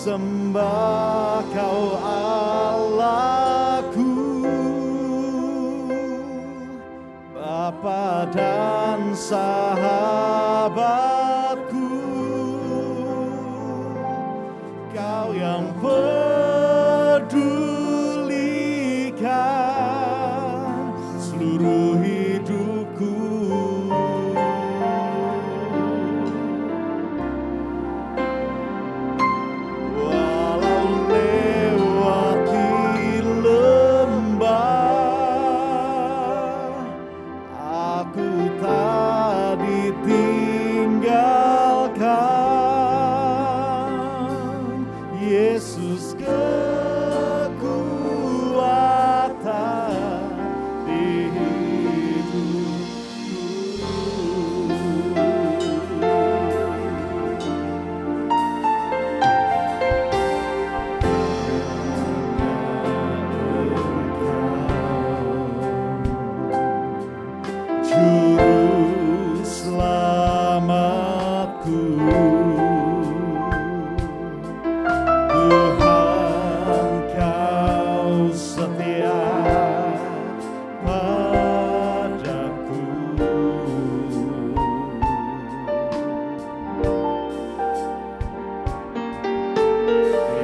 sembah Kau Allahku, Bapa dan sahabatku, Kau yang pedulikan seluruh hidupku. Walau lewati lembah, aku tak ditinggalkan. Yesus kekuatan di hidupku. Juru selamatku, Tuhan Kau setia padaku.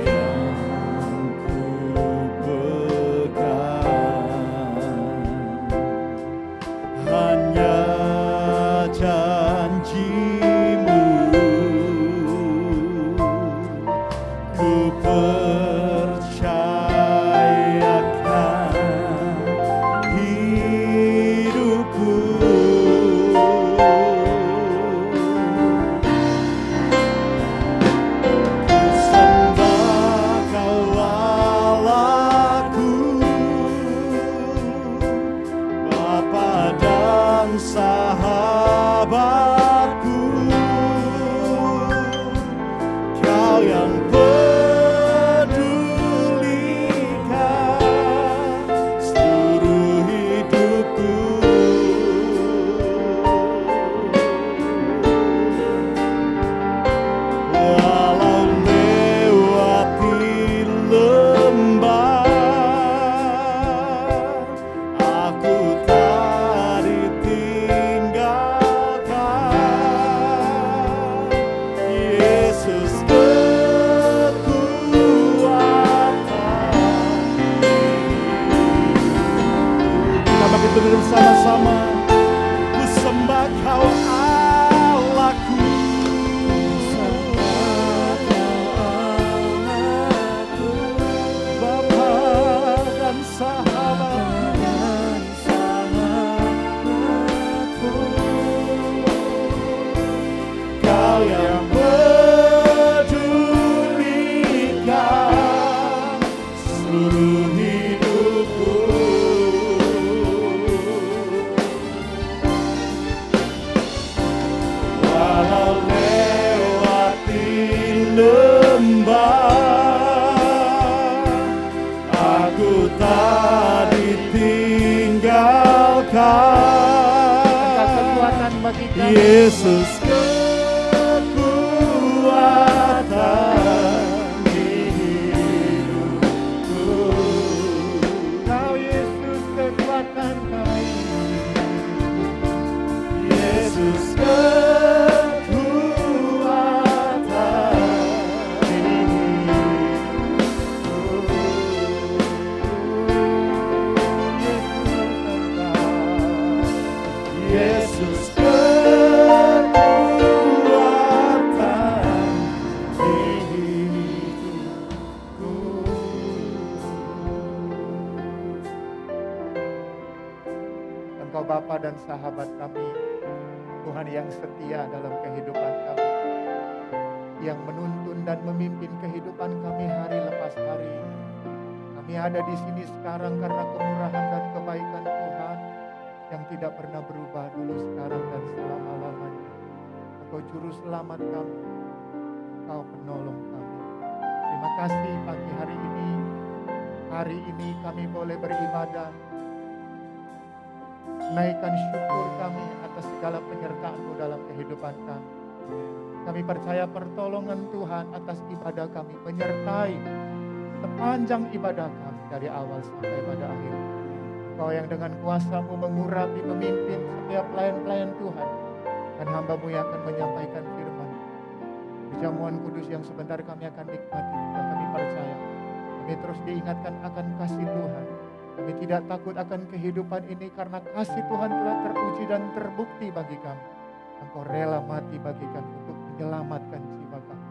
Yang ku pegang hanya janji-Mu, ku percayakan hidupku. Ku sembah Kau Allahku, Bapa dan sahabatku, Kau yang pedulikan seluruh hidupku. Walau lewati lembah, aku tak ditinggalkan. Yesus kekuatan. Kita bagi berdiri sama-sama. Ku sembah Kau Allahku, Bapa dan sahabatku, Kau yang pedulikan seluruh hidupku. Walau lewati lembah, aku tak ditinggalkan. Kekuatan bagi kami. Yesus kekuatan di hidupku. Kau Yesus kekuatan kami. Yesus kekuatan di hidupku. Yesus kekuatan di hidupku. Engkau Bapa dan sahabat kami, Tuhan yang setia dalam kehidupan kami, yang menuntun dan memimpin kehidupan kami hari lepas hari. Kami ada di sini sekarang karena kemurahan dan kebaikan Tuhan yang tidak pernah berubah dulu, sekarang, dan selama-lamanya. Engkau juru selamat kami, Engkau penolong kami. Terima kasih pagi hari ini. Hari ini kami boleh beribadah, naikkan syukur kami atas segala penyertaan-Mu dalam kehidupan kami. Kami percaya pertolongan Tuhan atas ibadah kami menyertai sepanjang ibadah kami dari awal sampai pada akhir. Kau yang dengan kuasa-Mu mengurapi, memimpin setiap pelayan-pelayan Tuhan. Dan hamba-Mu yang akan menyampaikan firman. Perjamuan kudus yang sebentar kami akan nikmati. Dan kami percaya, kami terus diingatkan akan kasih Tuhan. Kami tidak takut akan kehidupan ini karena kasih Tuhan telah teruji dan terbukti bagi kami. Engkau rela mati bagi kami untuk menyelamatkan jiwa kami.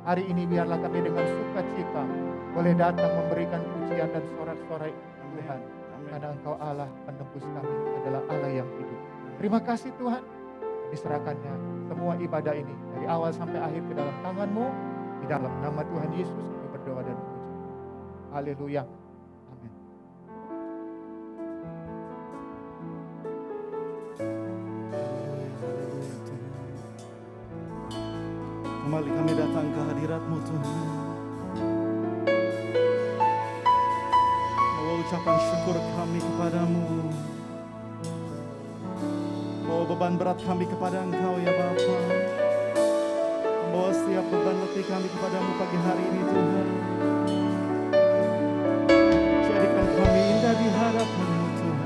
Hari ini biarlah kami dengan sukacita boleh datang memberikan pujian dan sorak-sorai Tuhan. Karena Engkau Allah penebus kami adalah Allah yang hidup. Terima kasih Tuhan. Kami serahkannya semua ibadah ini dari awal sampai akhir ke dalam tangan-Mu. Di dalam nama Tuhan Yesus kami berdoa dan puji. Haleluya. Amin. Kembali kami datang ke hadirat-Mu Tuhan. Bawa ucapan syukur kami kepadamu. Bawa beban berat kami kepada Engkau ya Bapa. Membawa setiap beban letih kami kepadamu pagi hari ini Tuhan. Jadikan kami indah di hadapan-Mu Tuhan.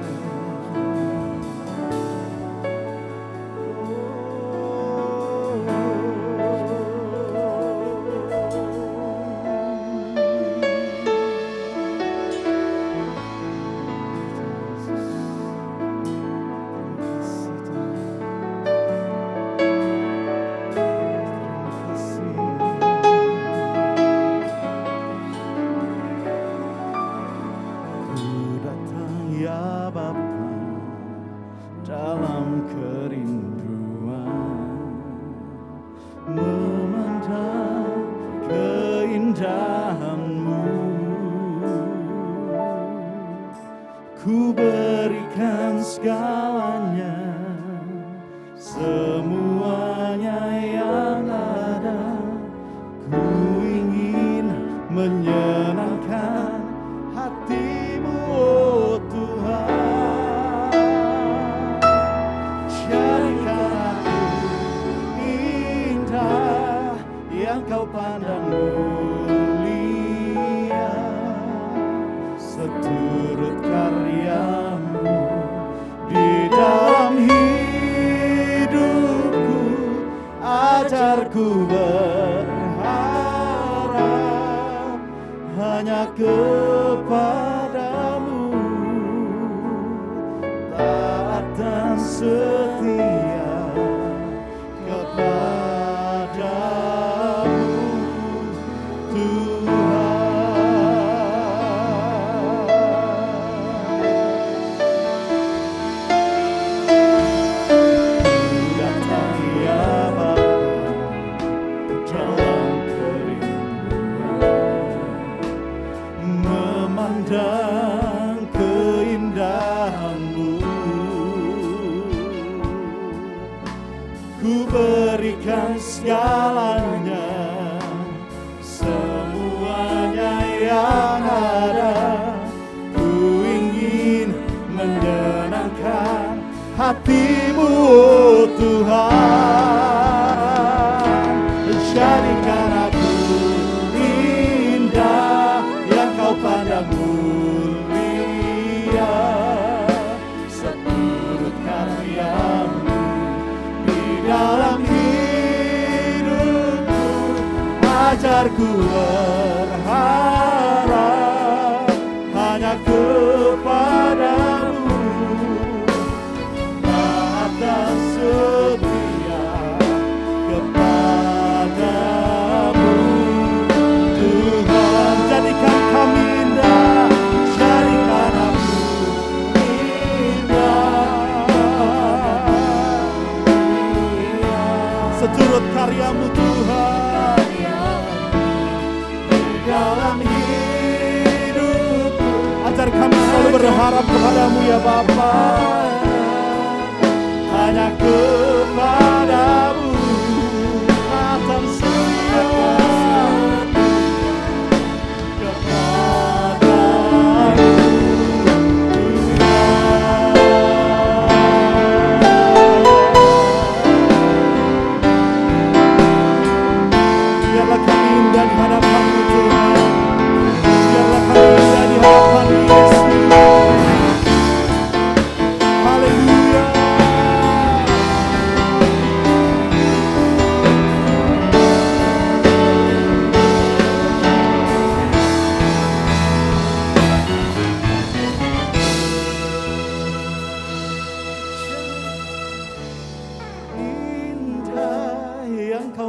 Dalam kerinduan memandang keindahan-Mu, ku berikan segalanya, semuanya yang ada. Ku ingin menyenangkan hati-Mu, oh Tuhan. Yang Kau pandang mulia, seturut karya-Mu di dalam hidupku. Ajarku berharap hanya kepadamu, taat dan setia kepadamu memandang keindahan-Mu. Ku berikan segalanya, semuanya yang ada. Ku ingin menyenangkan hati-Mu, oh Tuhan. Jadikan aku indah yang Kau pandang mulia, seturut karya-Mu di dalam hidupku. Ajarku berharap hanya kepadamu, taat dan setia kepadamu Tuhan. Jadikan kami indah, jadikan aku indah, seturut karya-Mu Tuhan. Di dalam hidupku, ajar kami selalu berharap kepadamu ya Bapa, hanya kepadamu, akan setia kepadamu.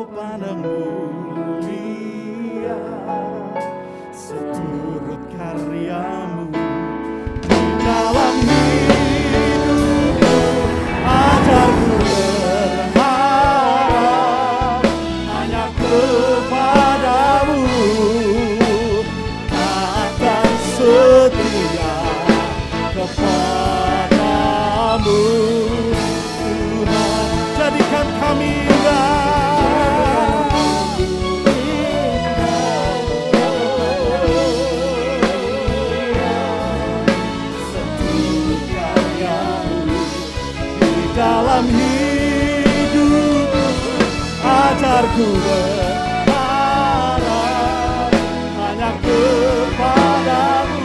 Engkau pandang mulia, seturut karyamu di dalam hidupku. Ajarku berharap hanya kepadamu, akan setia kepadamu. Tuhan, jadikan kami dalam hidup. Ajarku berharap hanya kepadamu,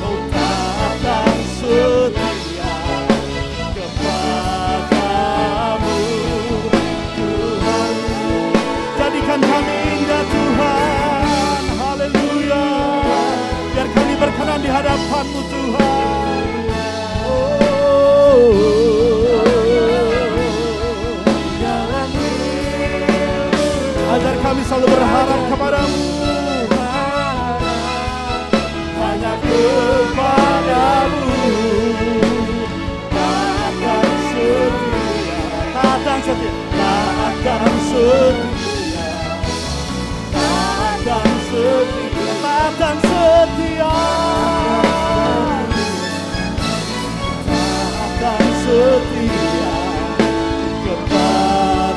oh takkan setia kepadamu. Tuhan, jadikan kami indah Tuhan, haleluya. Biar kami berkenan di hadapan-Mu Tuhan. Ajar kami selalu berharap kepadamu, hanya kepadamu. Takkan setia, takkan setia, takkan setia, takkan setia, takkan setia, takkan setia kepadamu.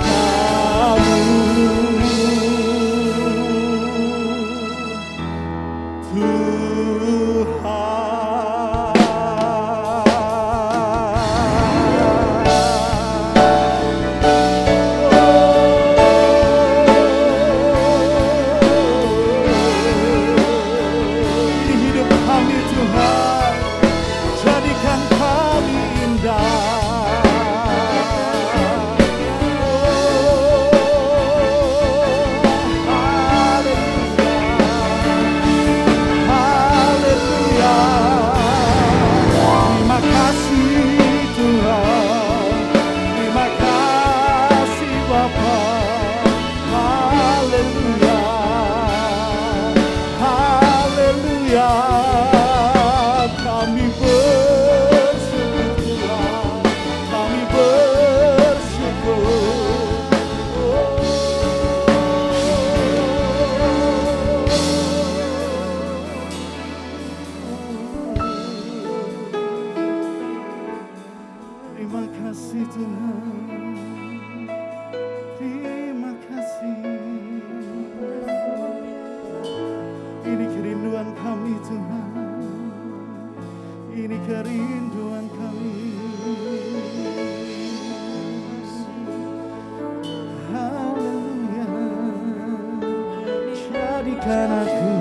Jadikan aku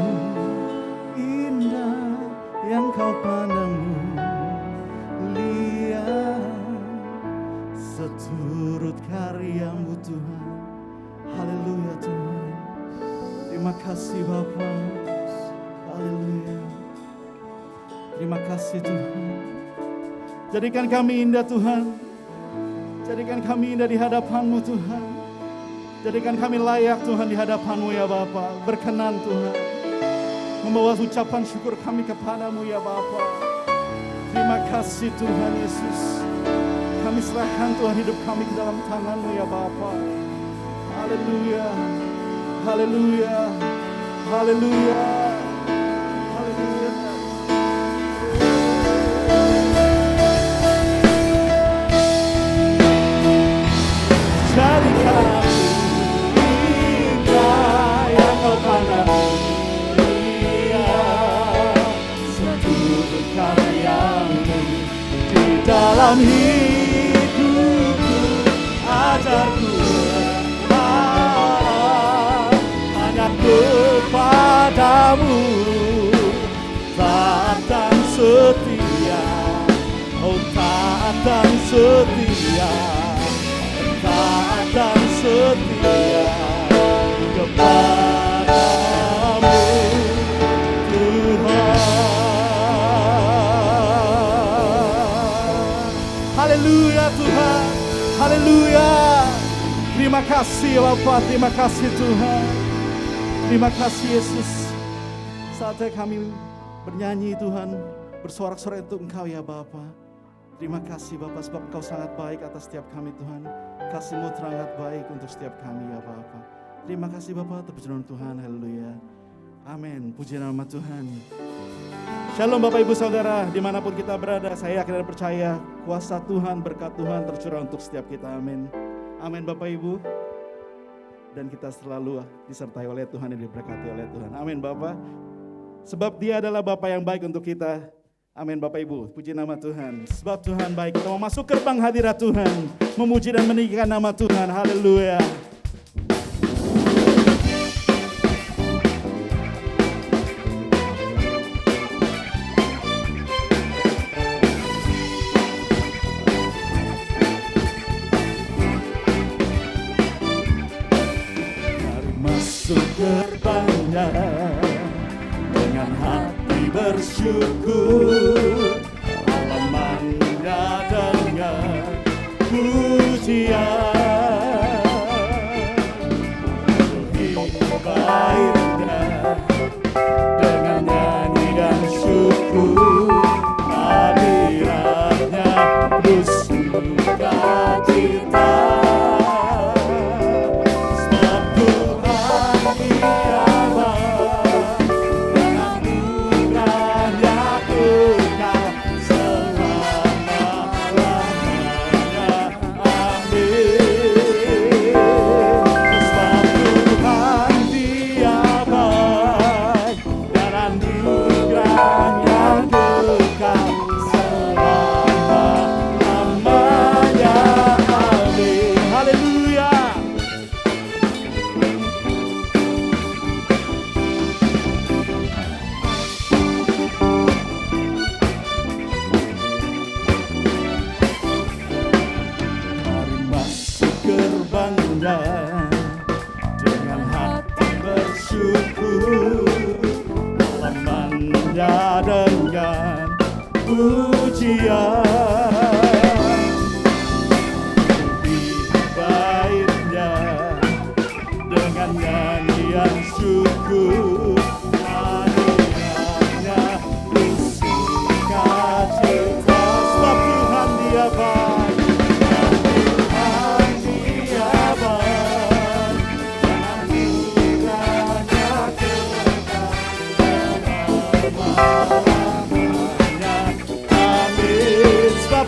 indah yang Kau pandang mulia, seturut karya-Mu Tuhan. Haleluya Tuhan. Terima kasih Bapa. Haleluya. Terima kasih Tuhan. Jadikan kami indah Tuhan. Jadikan kami indah di hadapan-Mu Tuhan. Jadikan kami layak Tuhan di hadapan-Mu ya Bapa. Berkenan Tuhan membawa ucapan syukur kami kepadamu ya Bapa. Terima kasih Tuhan Yesus. Kami serahkan Tuhan hidup kami ke dalam tangan-Mu ya Bapa. Haleluya. Haleluya. Haleluya. Haleluya. Jadikan dalam hidupku, ajarku berharap hanya kepadamu. Takkan setia, oh takkan setia, takkan setia kepadamu Tuhan. Haleluya Tuhan, haleluya. Terima kasih Bapa, terima kasih Tuhan. Terima kasih Yesus. Saatnya kami bernyanyi Tuhan, bersorak-sorai untuk Engkau ya Bapa. Terima kasih Bapa sebab Engkau sangat baik atas setiap kami Tuhan. Kasih-Mu teramat baik untuk setiap kami ya Bapa. Terima kasih Bapa, terpuji nama Tuhan, haleluya. Amin, puji nama Tuhan. Shalom Bapak Ibu Saudara, dimanapun kita berada, saya yakin dan percaya kuasa Tuhan, berkat Tuhan tercurah untuk setiap kita, amin. Amin Bapak Ibu. Dan kita selalu disertai oleh Tuhan dan diberkati oleh Tuhan, amin Bapak. Sebab Dia adalah Bapa yang baik untuk kita, amin Bapak Ibu, puji nama Tuhan. Sebab Tuhan baik, kita mau masuk gerbang hadirat Tuhan, memuji dan meninggikan nama Tuhan, haleluya. Gerbangnya dengan hati bersyukur, halamannya dengan pujian, hidup airnya dengan nyanyi dan syukur, hadiratnya bersukacita. Dengan hati bersyukur, halamannya dengan pujian, hidup baiknya dengan nyanyian syukur, hadiratnya bersukacita. Sebab Tuhan Dia baik.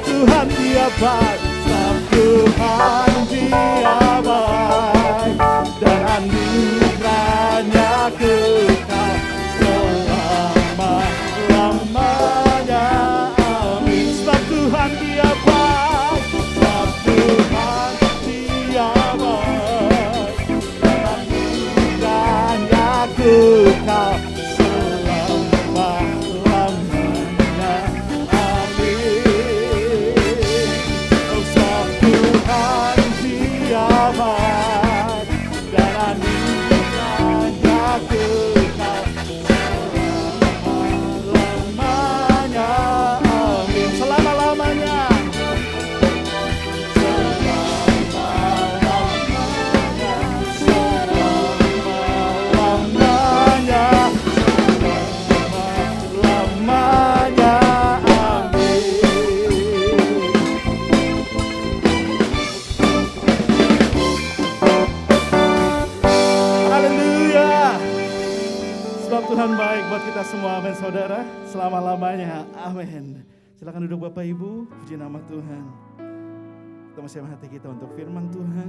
Tuhan Dia baik, sebab Tuhan Dia baik, dan anugerahnya kekal selama-lamanya, amin. Sebab Tuhan Dia baik, sebab Tuhan Dia baik, dan anugerahnya kekal selama-lamanya, amin. Tuhan baik buat kita semua, amin saudara, selama-lamanya, amin. Silakan duduk Bapak Ibu, puji nama Tuhan. Kita masih hati kita untuk firman Tuhan.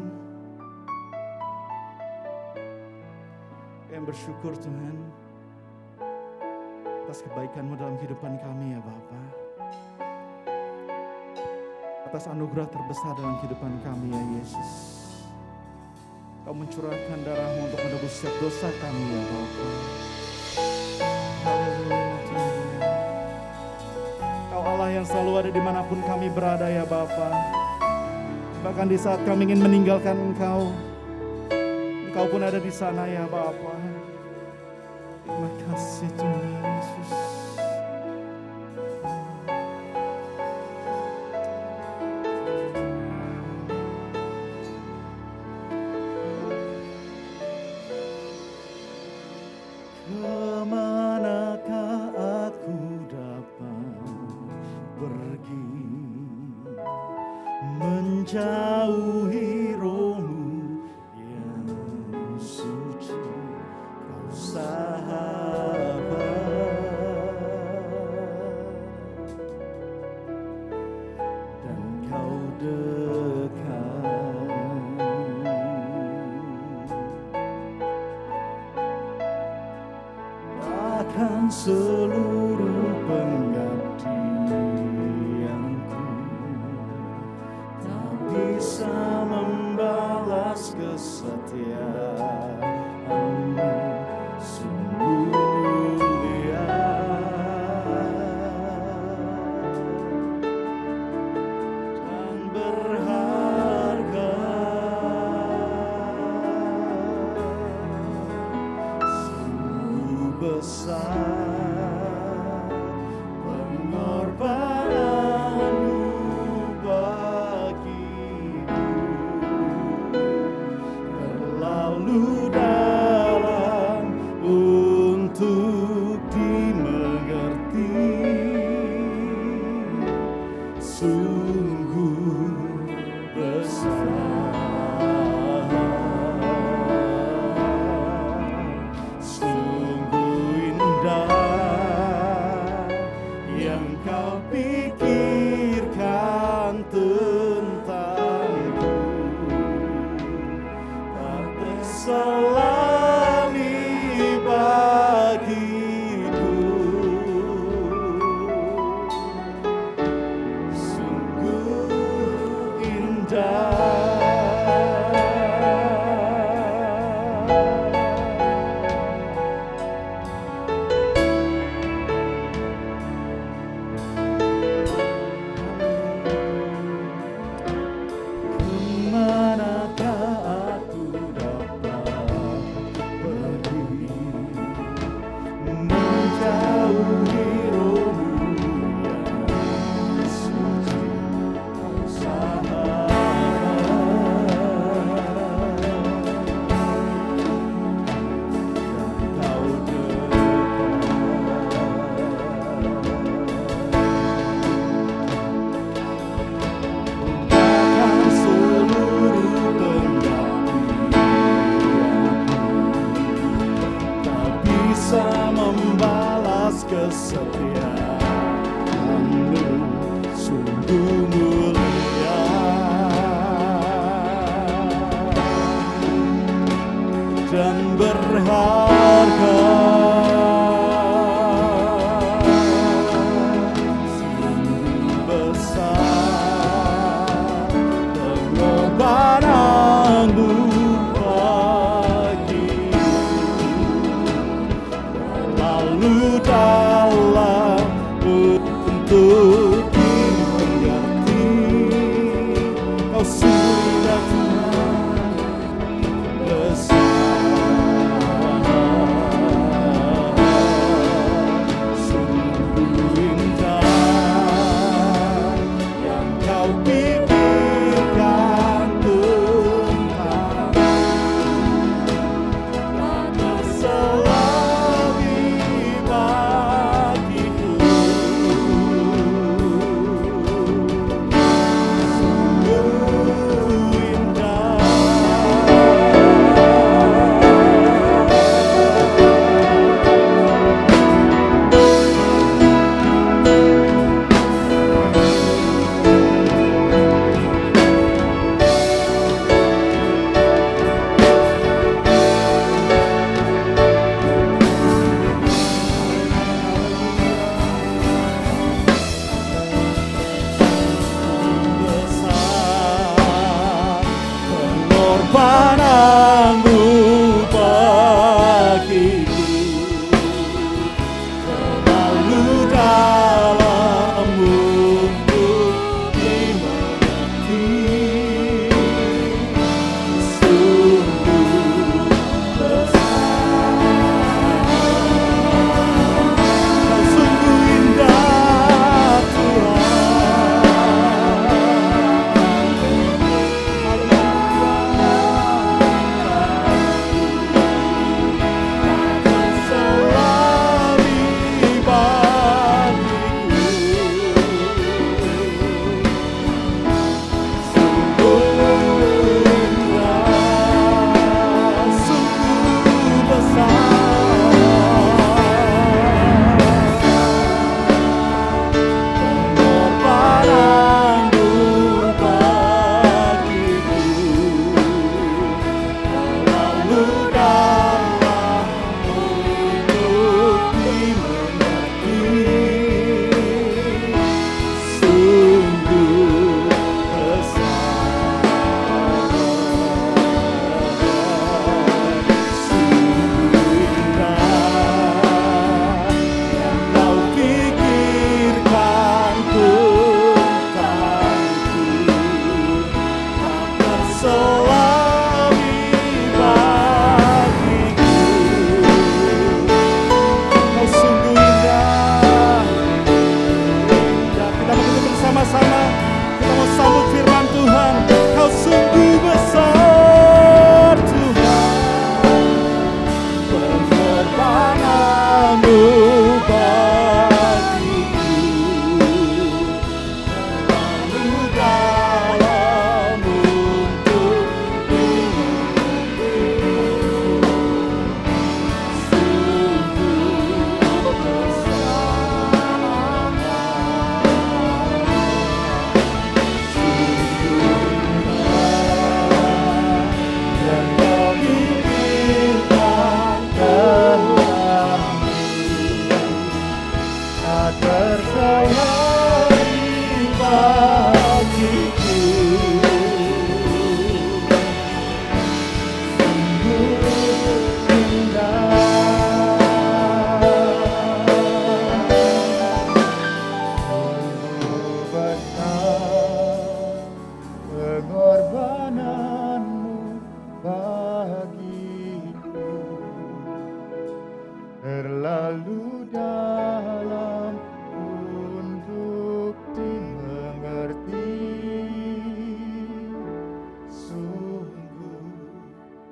Yang bersyukur Tuhan atas kebaikan-Mu dalam kehidupan kami ya Bapa. Atas anugerah terbesar dalam kehidupan kami ya Yesus. Kau mencurahkan darah-Mu untuk menebus setiap dosa kami ya Bapa. Kau Allah yang selalu ada dimanapun kami berada ya Bapa. Bahkan di saat kami ingin meninggalkan Engkau, Engkau pun ada di sana ya Bapa. Terima kasih Tuhan Yesus. Akan seluruh pengabdianku, tak bisa membalas kesetiaanmu, sungguh mulia dan berharga, sungguh besar pengorbananmu bagiku, terlalu dalam untuk dimengerti, sungguh besar, sungguh indah yang kau pikirkan tentangku, tak terselami bagiku, sungguh indah. Kemanakah aku dapat pergi, menjauhi rohmu yang suci, oh sahabat, dan kau akan seluruh pengabdianku, tak bisa membalas kesetiaanmu, sungguh mulia dan berharga, sungguh besar pengorbananmu bagiku, terlalu dalam untuk dimengerti, kau sudah Tuhan besar,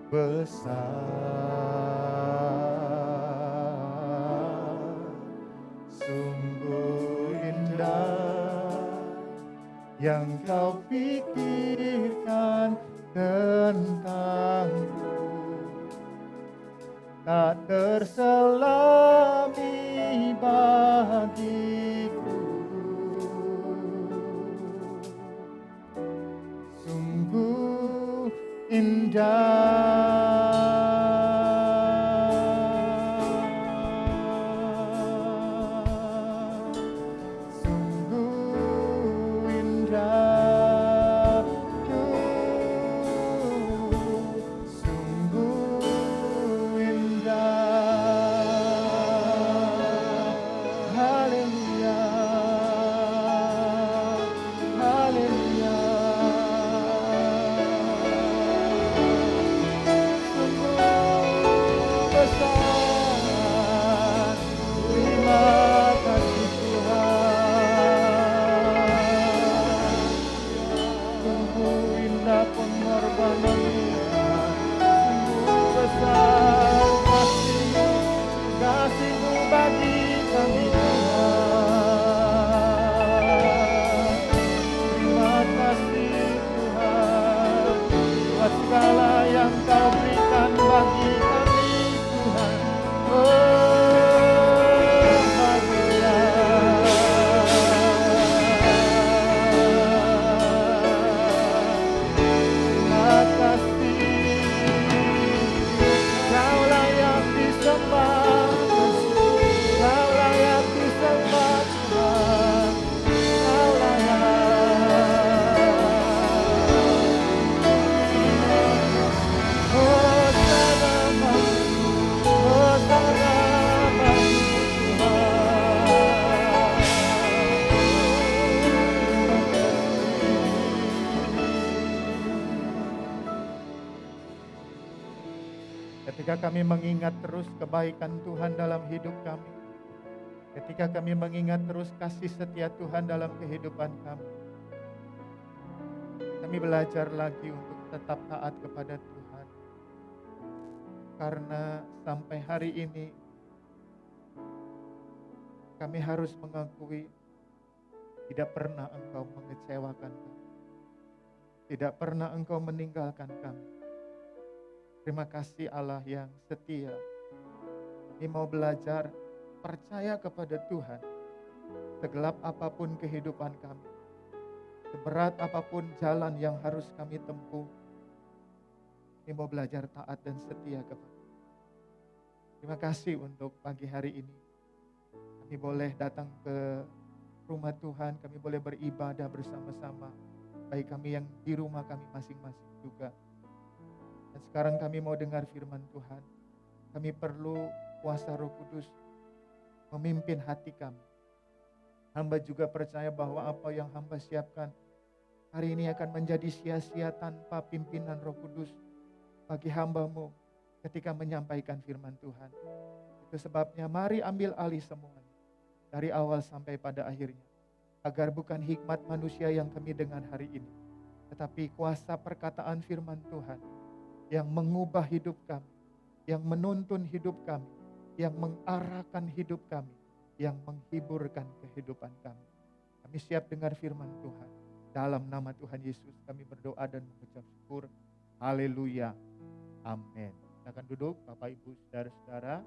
besar, sungguh indah yang kau pikirkan tentangku, tak terselami bagiku. Sungguh indah, sungguh indah, sungguh indah. Haleluya, haleluya. Besar, terima kasih Tuhan. Sungguh indah pengorbanan-Mu, sungguh besar kasih-Mu bagi kami Tuhan. Terima kasih Tuhan, buat segala yang Kau berikan bagi kami Tuhan. Haleluya. Terima kasih, Kau layak disembah, Kau layak disembah Tuhan, Kau layak. Hosana bagi, Hosana bagi Tuhan. Ketika kami mengingat terus kebaikan Tuhan dalam hidup kami, ketika kami mengingat terus kasih setia Tuhan dalam kehidupan kami belajar lagi untuk tetap taat kepada Tuhan. Karena sampai hari ini kami harus mengakui tidak pernah Engkau mengecewakan kami. Tidak pernah Engkau meninggalkan kami. Terima kasih Allah yang setia. Kami mau belajar percaya kepada Tuhan. Segelap apapun kehidupan kami, seberat apapun jalan yang harus kami tempuh, kami mau belajar taat dan setia kepada. Terima kasih untuk pagi hari ini. Kami boleh datang ke rumah Tuhan, kami boleh beribadah bersama-sama. Baik kami yang di rumah kami masing-masing juga. Dan sekarang kami mau dengar firman Tuhan. Kami perlu kuasa Roh Kudus memimpin hati kami. Hamba juga percaya bahwa apa yang hamba siapkan hari ini akan menjadi sia-sia tanpa pimpinan Roh Kudus bagi hamba-Mu ketika menyampaikan firman Tuhan. Itu sebabnya mari ambil alih semuanya dari awal sampai pada akhirnya. Agar bukan hikmat manusia yang kami dengar hari ini, tetapi kuasa perkataan firman Tuhan yang mengubah hidup kami, yang menuntun hidup kami, yang mengarahkan hidup kami, yang menghiburkan kehidupan kami. Kami siap dengar firman Tuhan. Dalam nama Tuhan Yesus kami berdoa dan mengucap syukur. Haleluya. Amin. Silakan duduk Bapak Ibu Saudara-saudara.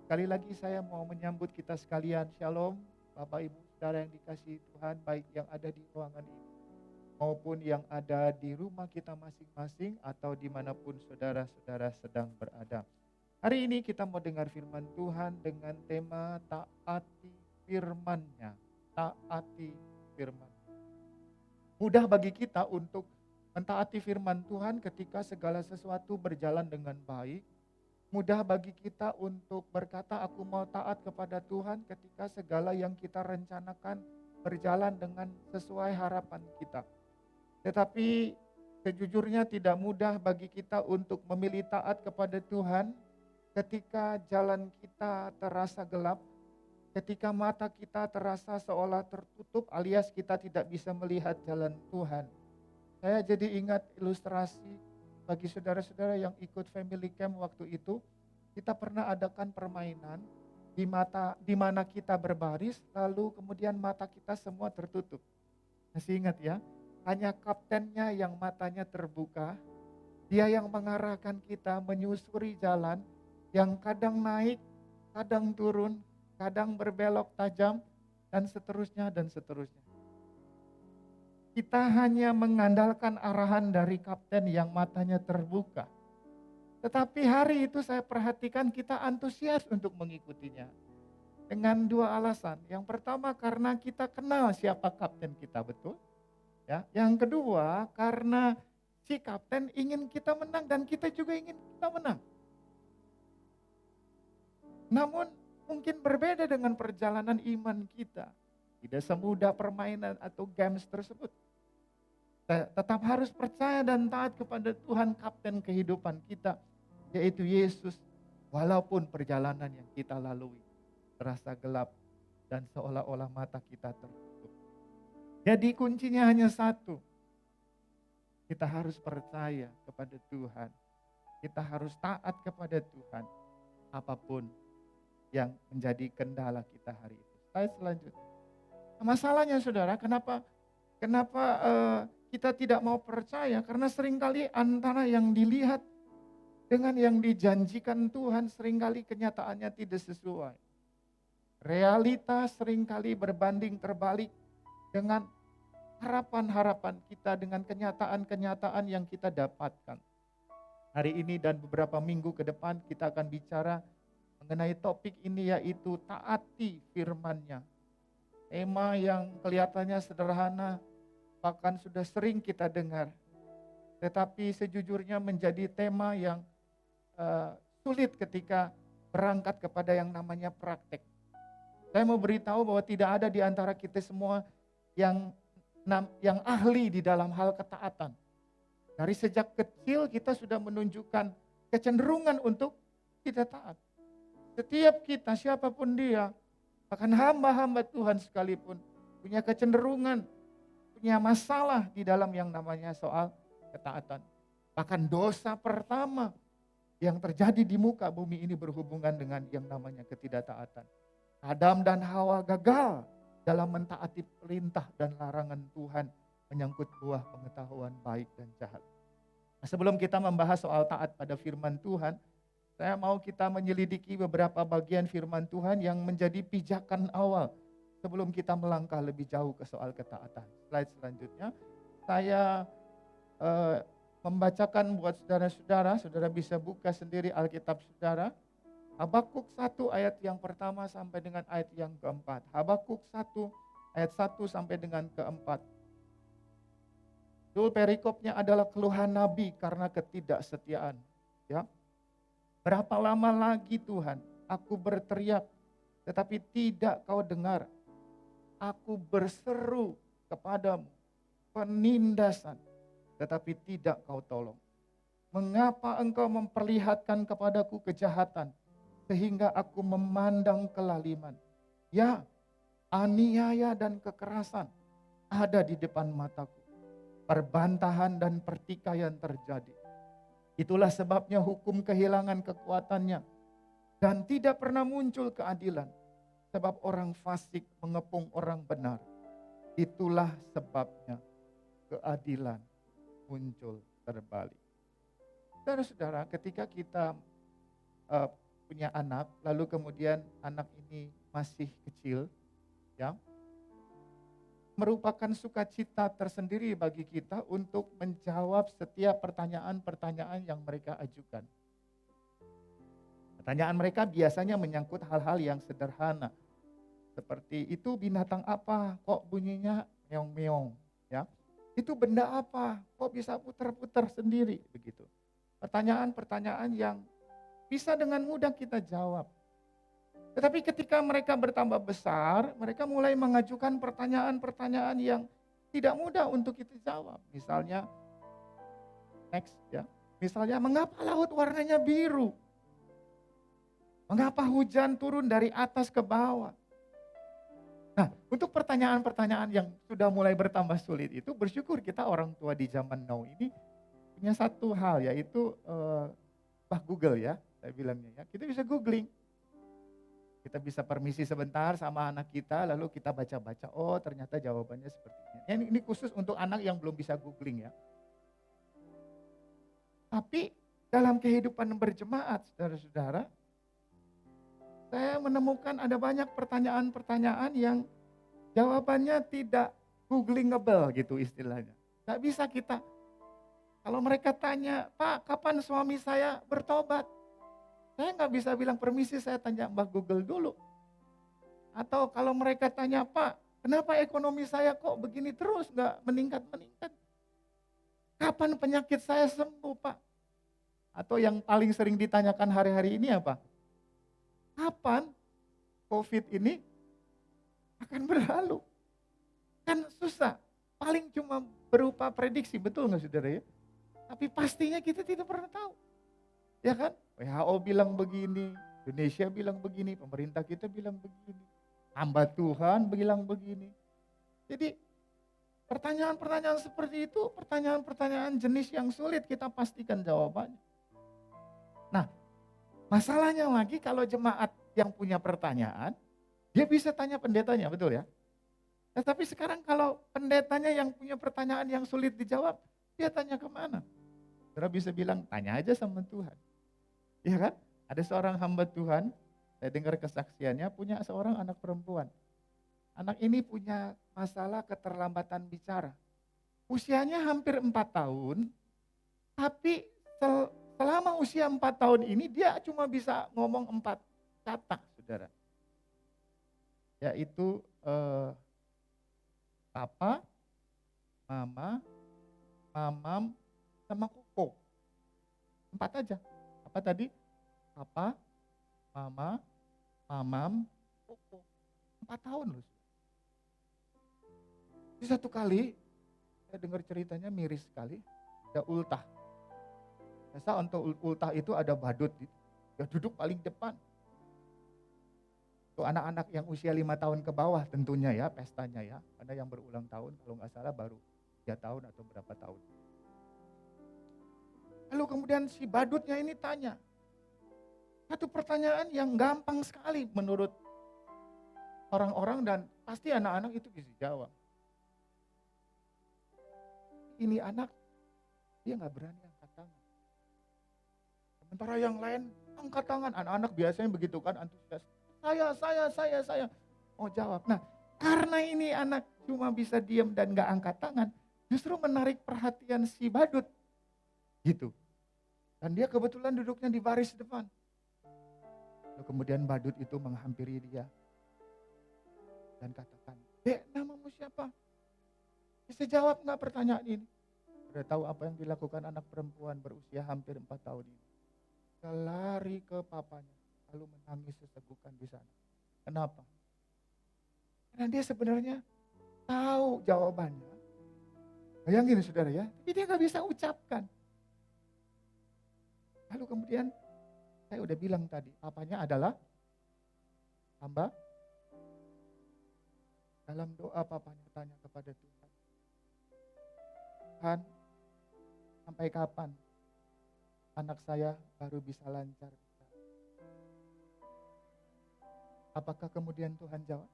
Sekali lagi saya mau menyambut kita sekalian. Shalom Bapak Ibu Saudara yang dikasihi Tuhan, baik yang ada di ruangan ini maupun yang ada di rumah kita masing-masing atau dimanapun saudara-saudara sedang berada. Hari ini kita mau dengar firman Tuhan dengan tema taati firman-Nya. Taati firman. Mudah bagi kita untuk mentaati firman Tuhan ketika segala sesuatu berjalan dengan baik. Mudah bagi kita untuk berkata aku mau taat kepada Tuhan ketika segala yang kita rencanakan berjalan dengan sesuai harapan kita. Tetapi sejujurnya tidak mudah bagi kita untuk memilih taat kepada Tuhan ketika jalan kita terasa gelap, ketika mata kita terasa seolah tertutup alias kita tidak bisa melihat jalan Tuhan. Saya jadi ingat ilustrasi bagi saudara-saudara yang ikut family camp waktu itu, kita pernah adakan permainan di mana kita berbaris, lalu kemudian mata kita semua tertutup. Masih ingat ya? Hanya kaptennya yang matanya terbuka, dia yang mengarahkan kita menyusuri jalan yang kadang naik, kadang turun, kadang berbelok tajam, dan seterusnya dan seterusnya. Kita hanya mengandalkan arahan dari kapten yang matanya terbuka. Tetapi hari itu saya perhatikan kita antusias untuk mengikutinya. Dengan dua alasan. Yang pertama karena kita kenal siapa kapten kita, betul? Ya. Yang kedua karena si kapten ingin kita menang dan kita juga ingin kita menang. Namun mungkin berbeda dengan perjalanan iman kita. Tidak semudah permainan atau games tersebut. Tetap harus percaya dan taat kepada Tuhan kapten kehidupan kita, yaitu Yesus. Walaupun perjalanan yang kita lalui terasa gelap dan seolah-olah mata kita tertutup. Jadi kuncinya hanya satu. Kita harus percaya kepada Tuhan. Kita harus taat kepada Tuhan. Apapun yang menjadi kendala kita hari itu. Slide selanjutnya. Masalahnya saudara, kenapa kita tidak mau percaya? Karena seringkali antara yang dilihat dengan yang dijanjikan Tuhan seringkali kenyataannya tidak sesuai. Realita seringkali berbanding terbalik dengan harapan-harapan kita, dengan kenyataan-kenyataan yang kita dapatkan. Hari ini dan beberapa minggu ke depan kita akan bicara mengenai topik ini, yaitu taati firman-Nya. Tema yang kelihatannya sederhana, bahkan sudah sering kita dengar. Tetapi sejujurnya menjadi tema yang sulit ketika berangkat kepada yang namanya praktek. Saya mau beritahu bahwa tidak ada di antara kita semua yang ahli di dalam hal ketaatan. Dari sejak kecil kita sudah menunjukkan kecenderungan untuk tidak taat. Setiap kita, siapapun dia, bahkan hamba-hamba Tuhan sekalipun, punya kecenderungan, punya masalah di dalam yang namanya soal ketaatan. Bahkan dosa pertama yang terjadi di muka bumi ini berhubungan dengan yang namanya ketidaktaatan. Adam dan Hawa gagal dalam mentaati perintah dan larangan Tuhan menyangkut buah pengetahuan baik dan jahat. Nah, sebelum kita membahas soal taat pada firman Tuhan, saya mau kita menyelidiki beberapa bagian firman Tuhan yang menjadi pijakan awal sebelum kita melangkah lebih jauh ke soal ketaatan. Slide selanjutnya, saya membacakan buat saudara-saudara, saudara bisa buka sendiri Alkitab saudara. Habakuk 1 ayat yang pertama sampai dengan ayat yang keempat. Habakuk 1 ayat 1 sampai dengan keempat. Judul perikopnya adalah keluhan Nabi karena ketidaksetiaan. Ya. Berapa lama lagi Tuhan aku berteriak tetapi tidak kau dengar. Aku berseru kepadamu penindasan tetapi tidak kau tolong. Mengapa engkau memperlihatkan kepadaku kejahatan sehingga aku memandang kelaliman? Ya, aniaya dan kekerasan ada di depan mataku. Perbantahan dan pertikaian terjadi. Itulah sebabnya hukum kehilangan kekuatannya dan tidak pernah muncul keadilan. Sebab orang fasik mengepung orang benar. Itulah sebabnya keadilan muncul terbalik. Saudara-saudara, ketika kita punya anak, lalu kemudian anak ini masih kecil, ya, merupakan sukacita tersendiri bagi kita untuk menjawab setiap pertanyaan-pertanyaan yang mereka ajukan. Pertanyaan mereka biasanya menyangkut hal-hal yang sederhana. Seperti itu binatang apa? Kok bunyinya meong-meong? Ya. Itu benda apa? Kok bisa putar-putar sendiri? Begitu. Pertanyaan-pertanyaan yang bisa dengan mudah kita jawab. Tetapi ketika mereka bertambah besar, mereka mulai mengajukan pertanyaan-pertanyaan yang tidak mudah untuk kita jawab. Misalnya, next ya. Misalnya, mengapa laut warnanya biru? Mengapa hujan turun dari atas ke bawah? Nah, untuk pertanyaan-pertanyaan yang sudah mulai bertambah sulit itu, bersyukur kita orang tua di zaman now ini punya satu hal, yaitu Google ya, saya bilangnya ya. Kita bisa googling. Kita bisa permisi sebentar sama anak kita, lalu kita baca-baca, oh ternyata jawabannya seperti ini. Ini khusus untuk anak yang belum bisa googling ya. Tapi dalam kehidupan berjemaat, saudara-saudara, saya menemukan ada banyak pertanyaan-pertanyaan yang jawabannya tidak googlingable gitu istilahnya. Gak bisa kita, kalau mereka tanya, Pak kapan suami saya bertobat? Saya nggak bisa bilang permisi, saya tanya Mbah Google dulu. Atau kalau mereka tanya, Pak, kenapa ekonomi saya kok begini terus nggak meningkat-meningkat? Kapan penyakit saya sembuh, Pak? Atau yang paling sering ditanyakan hari-hari ini apa? Kapan COVID ini akan berlalu? Kan susah. Paling cuma berupa prediksi, betul nggak saudara ya? Tapi pastinya kita tidak pernah tahu. Ya kan? WHO bilang begini, Indonesia bilang begini, pemerintah kita bilang begini, hamba Tuhan bilang begini. Jadi pertanyaan-pertanyaan seperti itu, pertanyaan-pertanyaan jenis yang sulit kita pastikan jawabannya. Nah, masalahnya lagi kalau jemaat yang punya pertanyaan, dia bisa tanya pendetanya, betul ya? Tetapi sekarang kalau pendetanya yang punya pertanyaan yang sulit dijawab, dia tanya kemana? Saudara bisa bilang, tanya aja sama Tuhan. Ya kan? Ada seorang hamba Tuhan, saya dengar kesaksiannya, punya seorang anak perempuan. Anak ini punya masalah keterlambatan bicara. Usianya hampir 4 tahun, tapi selama usia 4 tahun ini dia cuma bisa ngomong 4 kata, saudara. Yaitu papa, mama, mamam, sama koko. 4 aja. Apa tadi? Papa, mama, mamam, koko. 4 tahun loh. Di satu kali, saya dengar ceritanya miris sekali, ada ultah. Biasa untuk ultah itu ada badut, dia duduk paling depan. Untuk anak-anak yang usia 5 tahun ke bawah tentunya ya, pestanya ya. Ada yang berulang tahun, kalau nggak salah baru 3 tahun atau berapa tahun. Lalu kemudian si badutnya ini tanya, satu pertanyaan yang gampang sekali menurut orang-orang dan pasti anak-anak itu bisa jawab. Ini anak, dia nggak berani angkat tangan. Sementara yang lain angkat tangan, anak-anak biasanya begitu kan antusias. Saya mau jawab. Nah, karena ini anak cuma bisa diam dan nggak angkat tangan, justru menarik perhatian si badut, gitu. Dan dia kebetulan duduknya di baris depan. Lalu kemudian badut itu menghampiri dia dan katakan, Dek, namamu siapa? Bisa jawab nggak pertanyaan ini? Sudah tahu apa yang dilakukan anak perempuan berusia hampir 4 tahun ini? Dia lari ke papanya, lalu menangis sesegukan di sana. Kenapa? Karena dia sebenarnya tahu jawabannya. Bayangin saudara ya, tapi dia nggak bisa ucapkan. Lalu kemudian saya udah bilang tadi, papanya adalah hamba. Dalam doa papanya tanya kepada Tuhan, Tuhan, sampai kapan anak saya baru bisa lancar bicara? Apakah kemudian Tuhan jawab?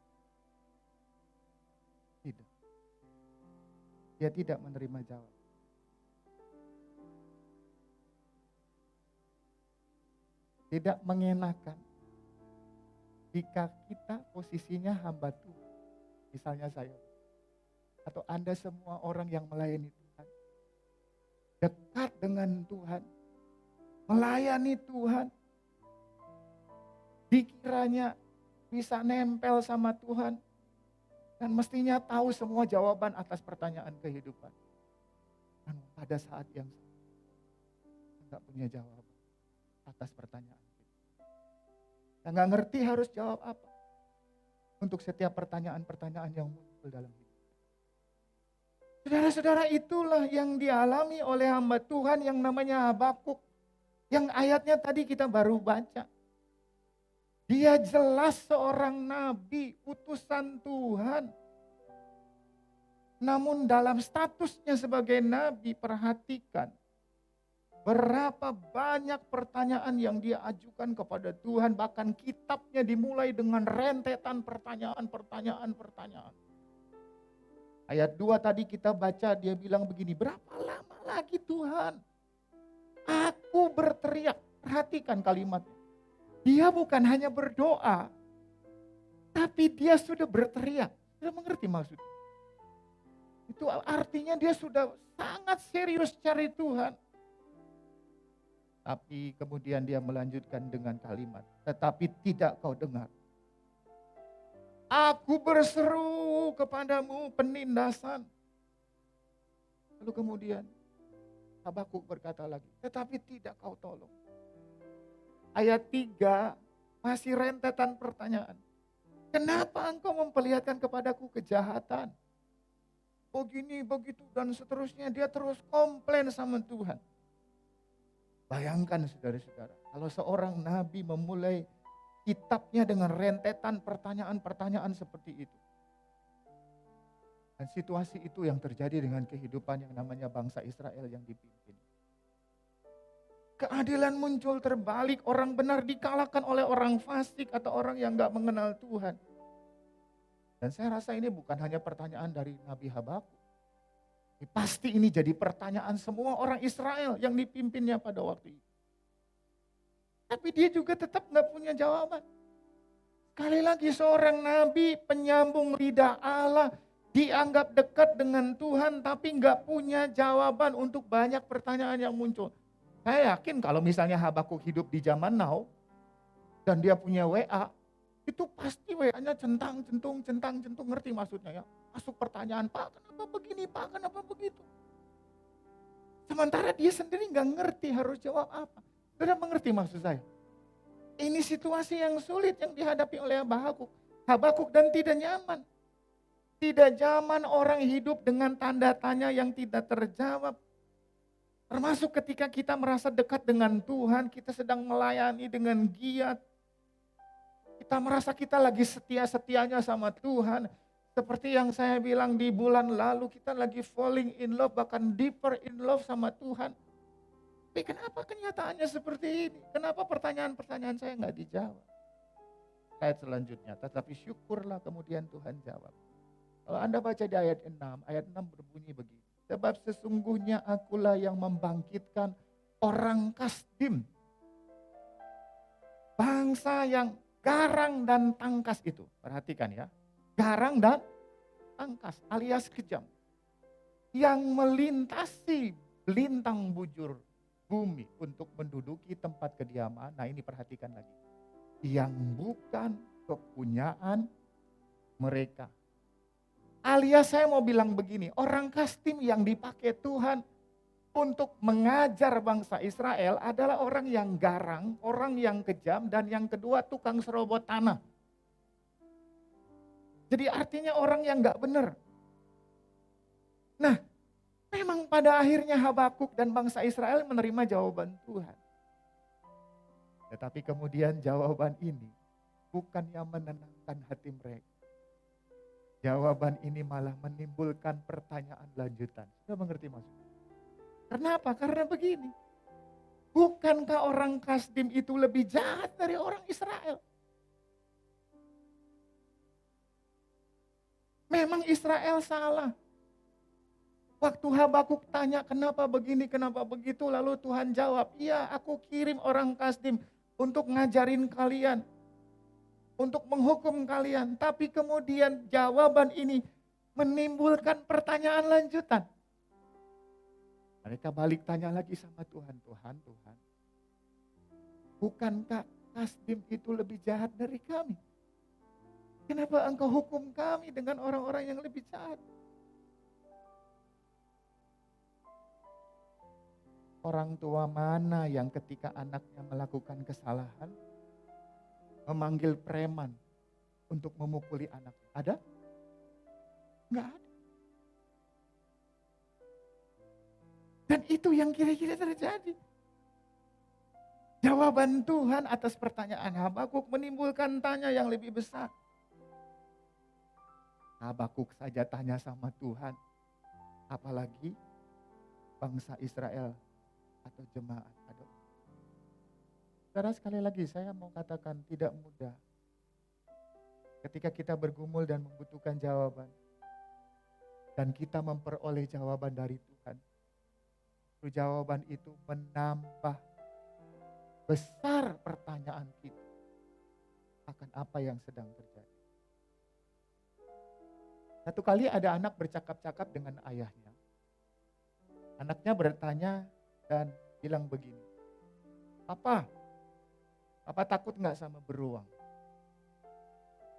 Tidak. Dia tidak menerima jawab. Tidak mengenakan jika kita posisinya hamba Tuhan. Misalnya saya, atau Anda semua orang yang melayani Tuhan. Dekat dengan Tuhan. Melayani Tuhan. Dikiranya bisa nempel sama Tuhan. Dan mestinya tahu semua jawaban atas pertanyaan kehidupan. Dan pada saat yang sama, enggak punya jawaban atas pertanyaan kita. Dan gak ngerti harus jawab apa. Untuk setiap pertanyaan-pertanyaan yang muncul dalam hidup. Saudara-saudara, itulah yang dialami oleh hamba Tuhan yang namanya Habakuk. Yang ayatnya tadi kita baru baca. Dia jelas seorang nabi, utusan Tuhan. Namun dalam statusnya sebagai nabi, perhatikan. Berapa banyak pertanyaan yang dia ajukan kepada Tuhan, bahkan kitabnya dimulai dengan rentetan pertanyaan. Ayat 2 tadi kita baca, dia bilang begini, berapa lama lagi Tuhan? Aku berteriak. Perhatikan kalimatnya. Dia bukan hanya berdoa, tapi dia sudah berteriak. Sudah mengerti maksudnya? Itu artinya dia sudah sangat serius cari Tuhan. Tapi kemudian dia melanjutkan dengan kalimat, tetapi tidak kau dengar. Aku berseru kepadamu penindasan. Lalu kemudian Habakuk berkata lagi, tetapi tidak kau tolong. Ayat 3 masih rentetan pertanyaan. Kenapa engkau memperlihatkan kepadaku kejahatan? Begini, begitu, dan seterusnya. Dia terus komplain sama Tuhan. Bayangkan saudara-saudara, kalau seorang nabi memulai kitabnya dengan rentetan pertanyaan-pertanyaan seperti itu. Dan situasi itu yang terjadi dengan kehidupan yang namanya bangsa Israel yang dipimpin. Keadilan muncul terbalik, orang benar dikalahkan oleh orang fasik atau orang yang gak mengenal Tuhan. Dan saya rasa ini bukan hanya pertanyaan dari Nabi Habakuk. Pasti ini jadi pertanyaan semua orang Israel yang dipimpinnya pada waktu itu. Tapi dia juga tetap gak punya jawaban. Sekali lagi seorang nabi penyambung lidah Allah, dianggap dekat dengan Tuhan tapi gak punya jawaban untuk banyak pertanyaan yang muncul. Saya yakin kalau misalnya Habakuk hidup di zaman now dan dia punya WA, itu pasti WA-nya centang-centung, ngerti maksudnya ya. Masuk pertanyaan, Pak kenapa begini, Pak kenapa begitu. Sementara dia sendiri gak ngerti harus jawab apa. Sudah mengerti maksud saya? Ini situasi yang sulit yang dihadapi oleh Habakuk dan tidak nyaman. Tidak nyaman orang hidup dengan tanda tanya yang tidak terjawab. Termasuk ketika kita merasa dekat dengan Tuhan, kita sedang melayani dengan giat. Kita merasa kita lagi setia-setianya sama Tuhan. Seperti yang saya bilang di bulan lalu, kita lagi falling in love, bahkan deeper in love sama Tuhan. Tapi kenapa kenyataannya seperti ini? Kenapa pertanyaan-pertanyaan saya nggak dijawab? Ayat selanjutnya, tetapi syukurlah kemudian Tuhan jawab. Kalau Anda baca di ayat 6 berbunyi begini. Sebab sesungguhnya akulah yang membangkitkan orang Kasdim. Bangsa yang garang dan tangkas itu. Perhatikan ya. Garang dan tangkas alias kejam. Yang melintasi lintang bujur bumi untuk menduduki tempat kediaman. Nah ini perhatikan lagi. Yang bukan kepunyaan mereka. Alias saya mau bilang begini, orang Kasdim yang dipakai Tuhan untuk mengajar bangsa Israel adalah orang yang garang, orang yang kejam, dan yang kedua tukang serobot tanah. Jadi artinya orang yang gak benar. Nah, memang pada akhirnya Habakuk dan bangsa Israel menerima jawaban Tuhan. Tetapi kemudian jawaban ini bukan yang menenangkan hati mereka. Jawaban ini malah menimbulkan pertanyaan lanjutan. Sudah mengerti maksudnya? Kenapa? Karena begini. Bukankah orang Kasdim itu lebih jahat dari orang Israel? Memang Israel salah. Waktu Habakuk tanya kenapa begini, kenapa begitu, lalu Tuhan jawab, iya aku kirim orang Kasdim untuk ngajarin kalian. Untuk menghukum kalian. Tapi kemudian jawaban ini menimbulkan pertanyaan lanjutan. Mereka balik tanya lagi sama Tuhan. Tuhan. Bukankah Kasdim itu lebih jahat dari kami? Kenapa engkau hukum kami dengan orang-orang yang lebih jahat? Orang tua mana yang ketika anaknya melakukan kesalahan memanggil preman untuk memukuli anak? Ada? Enggak ada. Dan itu yang kira-kira terjadi. Jawaban Tuhan atas pertanyaan Habakuk menimbulkan tanya yang lebih besar. Habakuk saja tanya sama Tuhan. Apalagi bangsa Israel atau jemaat ada. Saudara, sekali lagi saya mau katakan tidak mudah ketika kita bergumul dan membutuhkan jawaban. Dan kita memperoleh jawaban dari Tuhan. Jawaban itu menambah besar pertanyaan kita akan apa yang sedang terjadi. Satu kali ada anak bercakap-cakap dengan ayahnya. Anaknya bertanya dan bilang begini, Papa takut nggak sama beruang?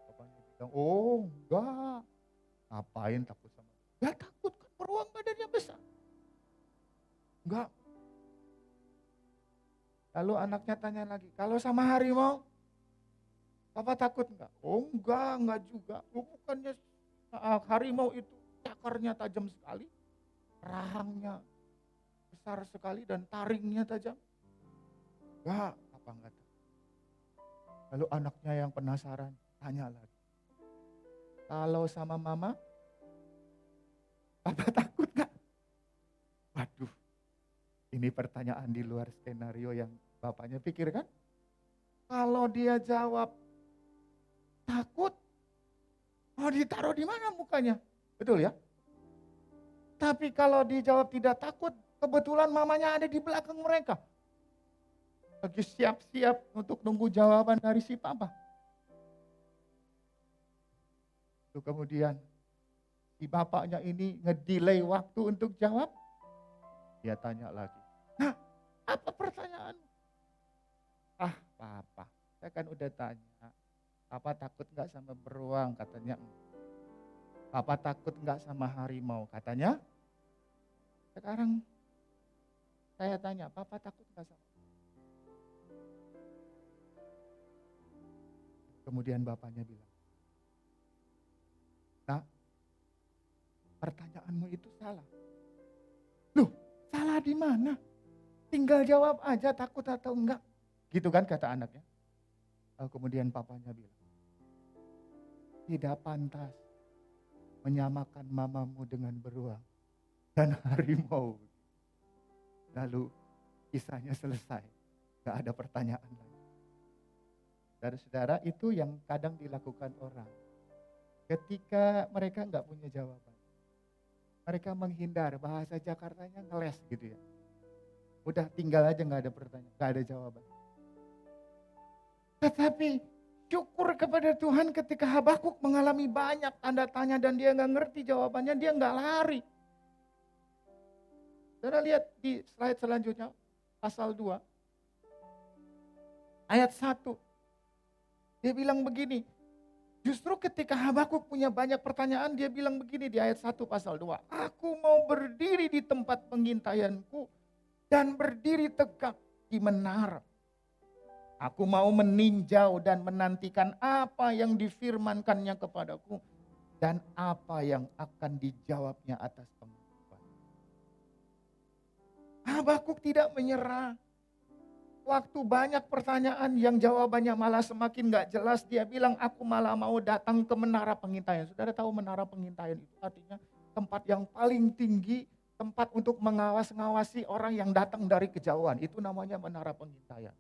Bapaknya bilang, oh enggak, ngapain takut sama beruang? Enggak takut, kan beruang badannya besar. Enggak. Lalu anaknya tanya lagi, kalau sama harimau, Papa takut enggak? Oh enggak juga. Oh, bukannya harimau itu cakarnya tajam sekali, rahangnya besar sekali dan taringnya tajam. Enggak, Papa enggak tahu. Lalu anaknya yang penasaran tanya lagi, kalau sama Mama, Papa takut enggak? Waduh, ini pertanyaan di luar skenario yang bapaknya pikirkan. Kalau dia jawab takut, mau ditaruh di mana mukanya? Betul ya? Tapi kalau dijawab tidak takut, kebetulan mamanya ada di belakang mereka. Lagi siap-siap untuk nunggu jawaban dari si papa. Lalu kemudian si bapaknya ini ngedelay waktu untuk jawab. Dia tanya lagi, nah apa pertanyaanmu? Ah papa, saya kan udah tanya. Papa takut gak sama beruang? Katanya. Papa takut gak sama harimau? Katanya. Sekarang saya tanya, Papa takut gak sama? Kemudian bapaknya bilang, nah pertanyaanmu itu salah. Loh, salah di mana? Tinggal jawab aja takut atau enggak. Gitu kan kata anaknya. Lalu kemudian papanya bilang, tidak pantas menyamakan mamamu dengan beruang dan harimau. Lalu kisahnya selesai. Gak ada pertanyaan lagi. Saudara-saudara, itu yang kadang dilakukan orang. Ketika mereka gak punya jawaban. Mereka menghindar, bahasa Jakartanya ngeles gitu ya. Udah tinggal aja gak ada pertanyaan, gak ada jawaban. Tetapi syukur kepada Tuhan ketika Habakuk mengalami banyak tanda tanya dan dia gak ngerti jawabannya, dia gak lari. Saudara lihat di slide selanjutnya, pasal 2, ayat 1. Dia bilang begini, justru ketika Habakuk punya banyak pertanyaan, dia bilang begini di ayat 1 pasal 2. Aku mau berdiri di tempat pengintaianku dan berdiri tegak di menara. Aku mau meninjau dan menantikan apa yang difirmankannya kepadaku dan apa yang akan dijawabnya atas pengakuan. Habakuk tidak menyerah. Waktu banyak pertanyaan yang jawabannya malah semakin gak jelas, dia bilang aku malah mau datang ke menara pengintaian. Saudara tahu menara pengintaian itu artinya tempat yang paling tinggi, tempat untuk mengawasi orang yang datang dari kejauhan. Itu namanya menara pengintaian.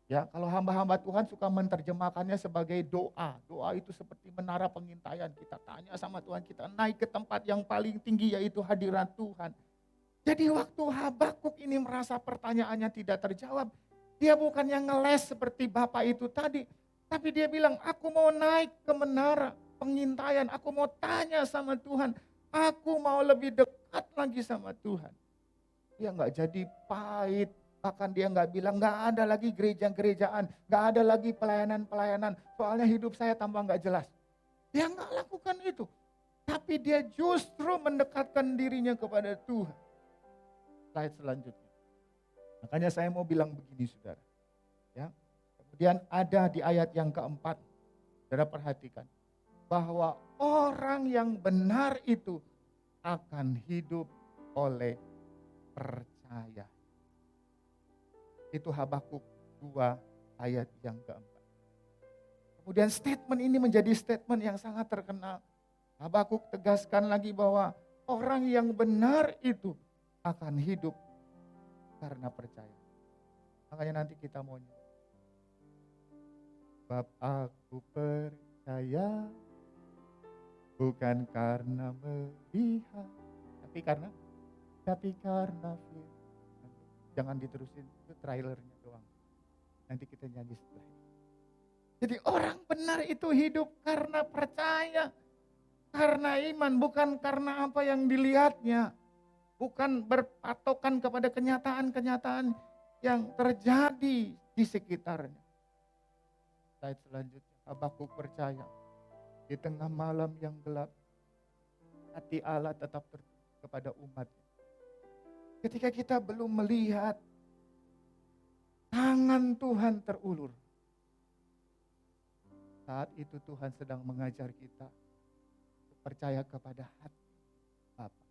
Ya, kalau hamba-hamba Tuhan suka menerjemahkannya sebagai doa. Doa itu seperti menara pengintaian. Kita tanya sama Tuhan, kita naik ke tempat yang paling tinggi yaitu hadirat Tuhan. Jadi waktu Habakuk ini merasa pertanyaannya tidak terjawab, dia bukannya ngeles seperti bapak itu tadi, tapi dia bilang, aku mau naik ke menara pengintaian, aku mau tanya sama Tuhan, aku mau lebih dekat lagi sama Tuhan. Dia gak jadi pahit, bahkan dia gak bilang gak ada lagi gereja-gerejaan, gak ada lagi pelayanan-pelayanan, soalnya hidup saya tambah gak jelas. Dia gak lakukan itu, tapi dia justru mendekatkan dirinya kepada Tuhan. Slide selanjutnya. Makanya saya mau bilang begini saudara. Ya. Kemudian ada di ayat yang keempat. Saudara perhatikan. Bahwa orang yang benar itu akan hidup oleh percaya. Itu Habakuk 2 ayat yang keempat. Kemudian statement ini menjadi statement yang sangat terkenal. Habakuk tegaskan lagi bahwa orang yang benar itu akan hidup karena percaya. Makanya nanti kita mau nyanyi. Sebab aku percaya bukan karena melihat, tapi karena firman. Jangan diterusin, itu trailernya doang. Nanti kita nyanyi setelah ini. Jadi orang benar itu hidup karena percaya, karena iman, bukan karena apa yang dilihatnya, bukan berpatokan kepada kenyataan-kenyataan yang terjadi di sekitarnya. Slide selanjutnya, Habakuk percaya di tengah malam yang gelap, hati Allah tetap tertuju kepada umatnya. Ketika kita belum melihat tangan Tuhan terulur, saat itu Tuhan sedang mengajar kita percaya kepada hati Bapa.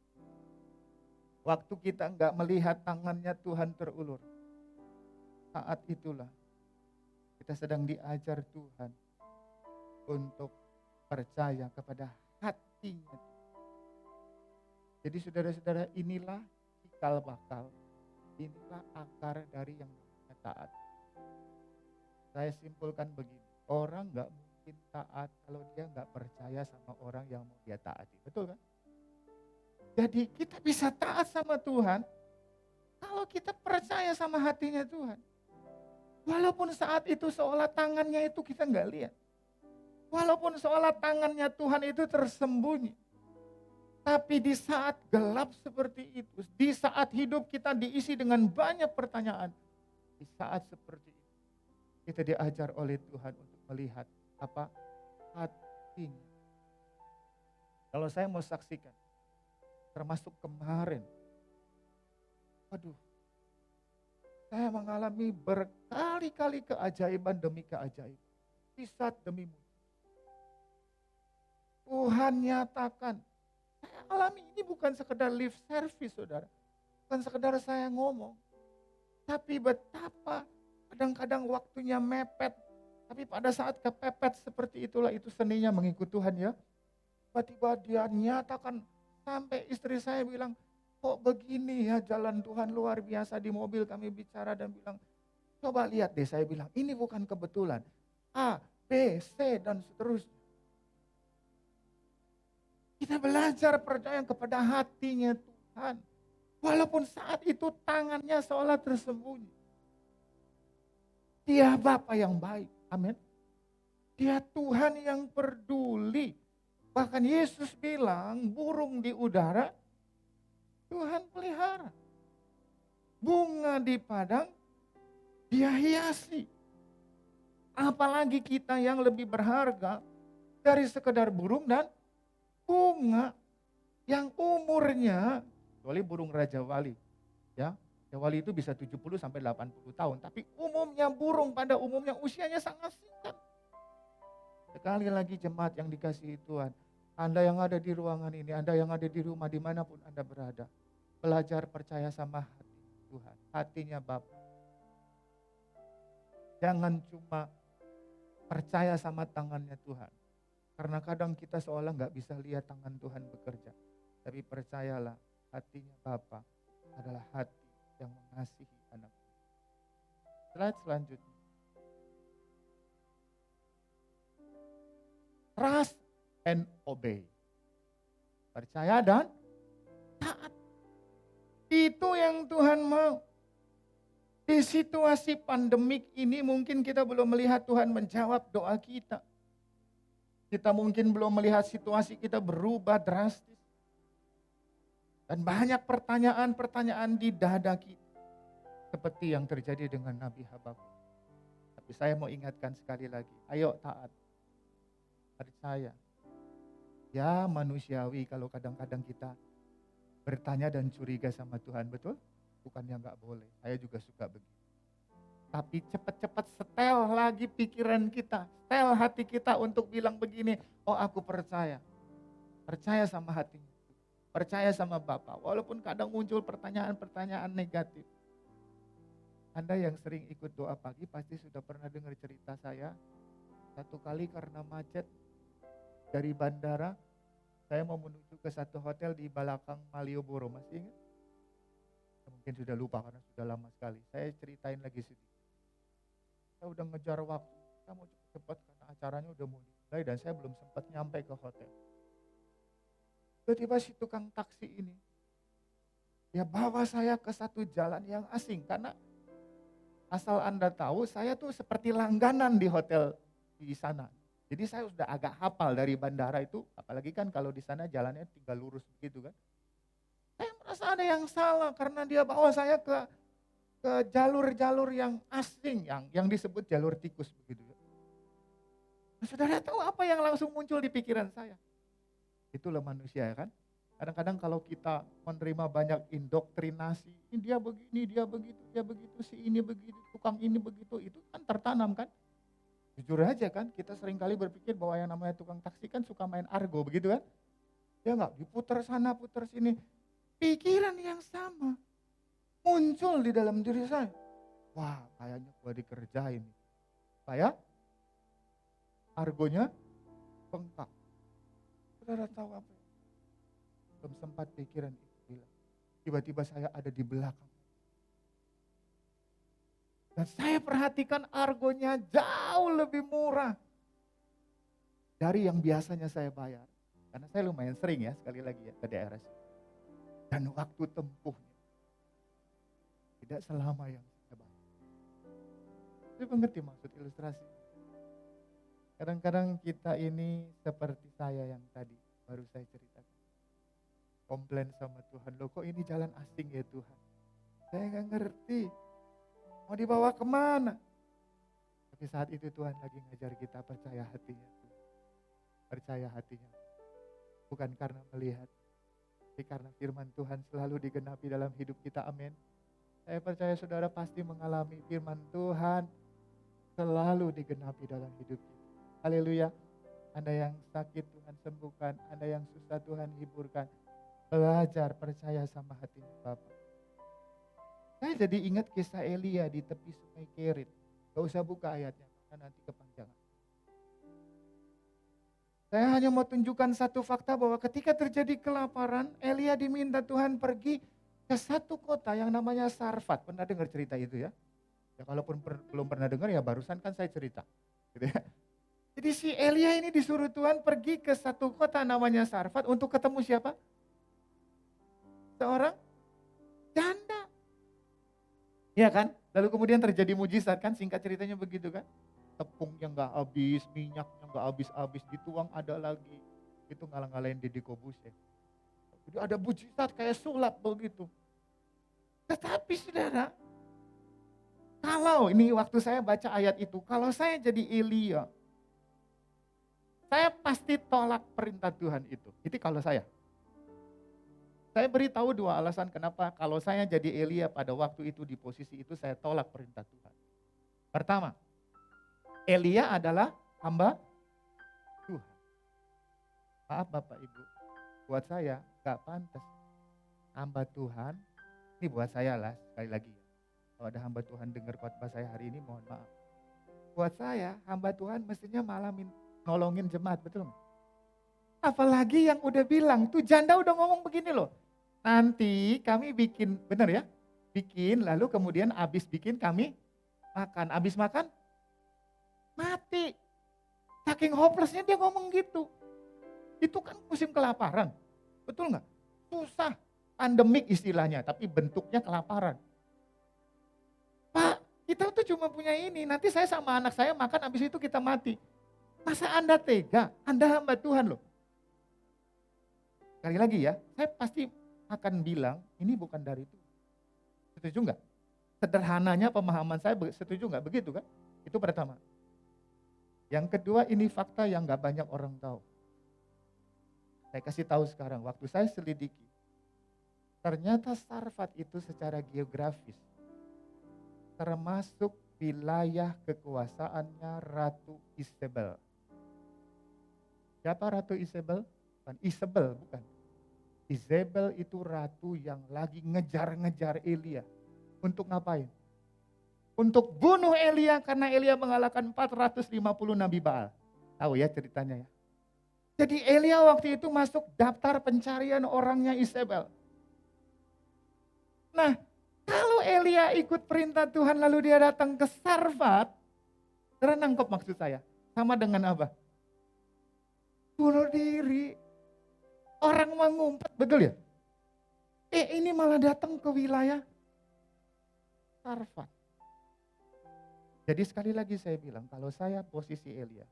Waktu kita enggak melihat tangannya Tuhan terulur, saat itulah kita sedang diajar Tuhan untuk percaya kepada hatinya. Jadi saudara-saudara, inilah cikal bakal, inilah akar dari yang namanya taat. Saya simpulkan begini, orang gak mungkin taat kalau dia gak percaya sama orang yang mau dia taati. Betul kan? Jadi kita bisa taat sama Tuhan kalau kita percaya sama hatinya Tuhan. Walaupun saat itu seolah tangannya itu kita gak lihat. Walaupun seolah tangannya Tuhan itu tersembunyi. Tapi di saat gelap seperti itu, di saat hidup kita diisi dengan banyak pertanyaan, di saat seperti itu, kita diajar oleh Tuhan untuk melihat apa hatinya. Kalau saya mau saksikan, termasuk kemarin, waduh, saya mengalami berkali-kali keajaiban demi keajaiban, mujizat demi mujizat. Tuhan nyatakan. Saya alami ini bukan sekedar lip service, saudara. Bukan sekedar saya ngomong. Tapi betapa kadang-kadang waktunya mepet. Tapi pada saat kepepet seperti itulah, itu seninya mengikut Tuhan ya. Tiba-tiba dia nyatakan, sampai istri saya bilang, kok begini ya jalan Tuhan luar biasa. Di mobil kami bicara dan bilang, coba lihat deh, saya bilang, ini bukan kebetulan. A, B, C, dan seterusnya. Kita belajar percaya kepada hatinya Tuhan. Walaupun saat itu tangannya seolah tersembunyi. Dia Bapa yang baik. Amin. Dia Tuhan yang peduli. Bahkan Yesus bilang burung di udara Tuhan pelihara. Bunga di padang dia hiasi. Apalagi kita yang lebih berharga dari sekedar burung dan bunga yang umurnya, kecuali burung Raja Wali, ya. Raja Wali itu bisa 70 sampai 80 tahun, tapi umumnya burung pada umumnya usianya sangat singkat. Sekali lagi jemaat yang dikasihi Tuhan, Anda yang ada di ruangan ini, Anda yang ada di rumah dimanapun Anda berada, belajar percaya sama hati Tuhan, hatinya Bapa. Jangan cuma percaya sama tangannya Tuhan. Karena kadang kita seolah gak bisa lihat tangan Tuhan bekerja. Tapi percayalah, hatinya Bapa adalah hati yang mengasihi anak. Slide selanjutnya. Trust and obey. Percaya dan taat. Itu yang Tuhan mau. Di situasi pandemik ini mungkin kita belum melihat Tuhan menjawab doa kita. Kita mungkin belum melihat situasi kita berubah drastis. Dan banyak pertanyaan-pertanyaan di dada kita. Seperti yang terjadi dengan Nabi Habakuk. Tapi saya mau ingatkan sekali lagi. Ayo taat. Percaya. Ya manusiawi kalau kadang-kadang kita bertanya dan curiga sama Tuhan. Betul? Bukannya gak boleh. Saya juga suka begitu. Tapi cepat-cepat setel lagi pikiran kita, setel hati kita untuk bilang begini, oh aku percaya. Percaya sama hatinya, percaya sama Bapa. Walaupun kadang muncul pertanyaan-pertanyaan negatif. Anda yang sering ikut doa pagi pasti sudah pernah dengar cerita saya. Satu kali karena macet dari bandara, saya mau menuju ke satu hotel di belakang Malioboro, masih ingat? mungkin sudah lupa karena sudah lama sekali. Saya ceritain lagi sedikit. Saya udah ngejar waktu, saya mau cepat karena acaranya udah mau dimulai dan saya belum sempat nyampe ke hotel. Tiba-tiba si tukang taksi ini, dia bawa saya ke satu jalan yang asing. Karena asal Anda tahu, saya tuh seperti langganan di hotel di sana. Jadi saya sudah agak hafal dari bandara itu, apalagi kan kalau di sana jalannya tinggal lurus begitu kan. Saya merasa ada yang salah karena dia bawa saya ke jalur-jalur yang asing, yang disebut jalur tikus begitu. Nah, saudara tahu apa yang langsung muncul di pikiran saya? Itulah manusia ya kan. Kadang-kadang kalau kita menerima banyak indoktrinasi, ini dia begini, dia begitu, si ini begitu, tukang ini begitu, itu kan tertanam kan. Jujur aja kan, kita seringkali berpikir bahwa yang namanya tukang taksi kan suka main argo begitu kan. Ya enggak, diputar sana, putar sini. Pikiran yang sama muncul di dalam diri saya. Wah, kayaknya gua dikerjain. Kayak argonya bengkak. Saudara tahu apa? Belum sempat pikiran itu bilang. Tiba-tiba saya ada di belakang. Dan saya perhatikan argonya jauh lebih murah dari yang biasanya saya bayar. Karena saya lumayan sering ya, sekali lagi ya, ke daerah sini. Dan waktu tempuhnya tidak selama yang saya bayar. Saya mengerti maksud ilustrasi. Kadang-kadang kita ini seperti saya yang tadi baru saya ceritakan. Komplain sama Tuhan, loh kok ini jalan asing ya Tuhan. Saya gak ngerti, mau dibawa kemana. Tapi saat itu Tuhan lagi ngajar kita percaya hatinya. Percaya hatinya. Bukan karena melihat, tapi karena firman Tuhan selalu digenapi dalam hidup kita, amin. Saya percaya saudara pasti mengalami firman Tuhan selalu digenapi dalam hidup kita. Haleluya. Anda yang sakit Tuhan sembuhkan, Anda yang susah Tuhan hiburkan. Belajar percaya sama hatinya Bapak. Saya jadi ingat kisah Elia di tepi sungai Kerit. Gak usah buka ayatnya, karena nanti kepanjangan. Saya hanya mau tunjukkan satu fakta bahwa ketika terjadi kelaparan, Elia diminta Tuhan pergi ke satu kota yang namanya Sarfat. Pernah dengar cerita itu ya? Ya kalaupun belum pernah dengar ya barusan kan saya cerita. Gitu ya. Jadi si Elia ini disuruh Tuhan pergi ke satu kota namanya Sarfat untuk ketemu siapa? Seorang janda. Iya kan? Lalu kemudian terjadi mujizat kan, singkat ceritanya begitu kan. Tepung yang gak habis, minyak yang gak habis-habis, dituang ada lagi. Itu ngalah-ngalahin Deddy Corbuzier. Jadi ada mujizat kayak sulap begitu. Tetapi saudara, kalau ini waktu saya baca ayat itu, kalau saya jadi Elia, saya pasti tolak perintah Tuhan itu. Itu kalau saya. Saya beritahu dua alasan kenapa kalau saya jadi Elia pada waktu itu di posisi itu saya tolak perintah Tuhan. Pertama, Elia adalah hamba Tuhan. Maaf Bapak Ibu, buat saya gak pantas. Hamba Tuhan, ini buat saya lah sekali lagi. Kalau ada hamba Tuhan dengar khotbah saya hari ini mohon maaf. Buat saya hamba Tuhan mestinya malah nolongin jemaat, betul nggak? Apalagi yang udah bilang, tuh janda udah ngomong begini loh. Nanti kami bikin, benar ya? Bikin, lalu kemudian habis bikin kami makan. Habis makan, mati. Saking hopelessnya dia ngomong gitu. Itu kan musim kelaparan, betul nggak? Susah, pandemik istilahnya, tapi bentuknya kelaparan. Pak, kita tuh cuma punya ini, nanti saya sama anak saya makan, habis itu kita mati. Masa Anda tega? Anda hamba Tuhan loh. Sekali lagi ya, saya pasti akan bilang ini bukan dari Tuhan. Setuju nggak? Sederhananya pemahaman saya setuju nggak begitu kan? Itu pertama. Yang kedua ini fakta yang nggak banyak orang tahu. Saya kasih tahu sekarang, waktu saya selidiki, ternyata Sarfat itu secara geografis termasuk wilayah kekuasaannya Ratu Isabel. Siapa Ratu Isabel? Bukan Isabel, bukan. Isabel itu ratu yang lagi ngejar-ngejar Elia. Untuk ngapain? Untuk bunuh Elia karena Elia mengalahkan 450 Nabi Baal. Tahu ya ceritanya ya. Jadi Elia waktu itu masuk daftar pencarian orangnya Isabel. Nah, Kalau Elia ikut perintah Tuhan lalu dia datang ke Sarfat, saudara nangkep maksud saya? Sama dengan apa? Bunuh diri. Orang mau ngumpet, betul ya? Ini malah datang ke wilayah Sarfat. Jadi sekali lagi saya bilang, kalau saya posisi Elia,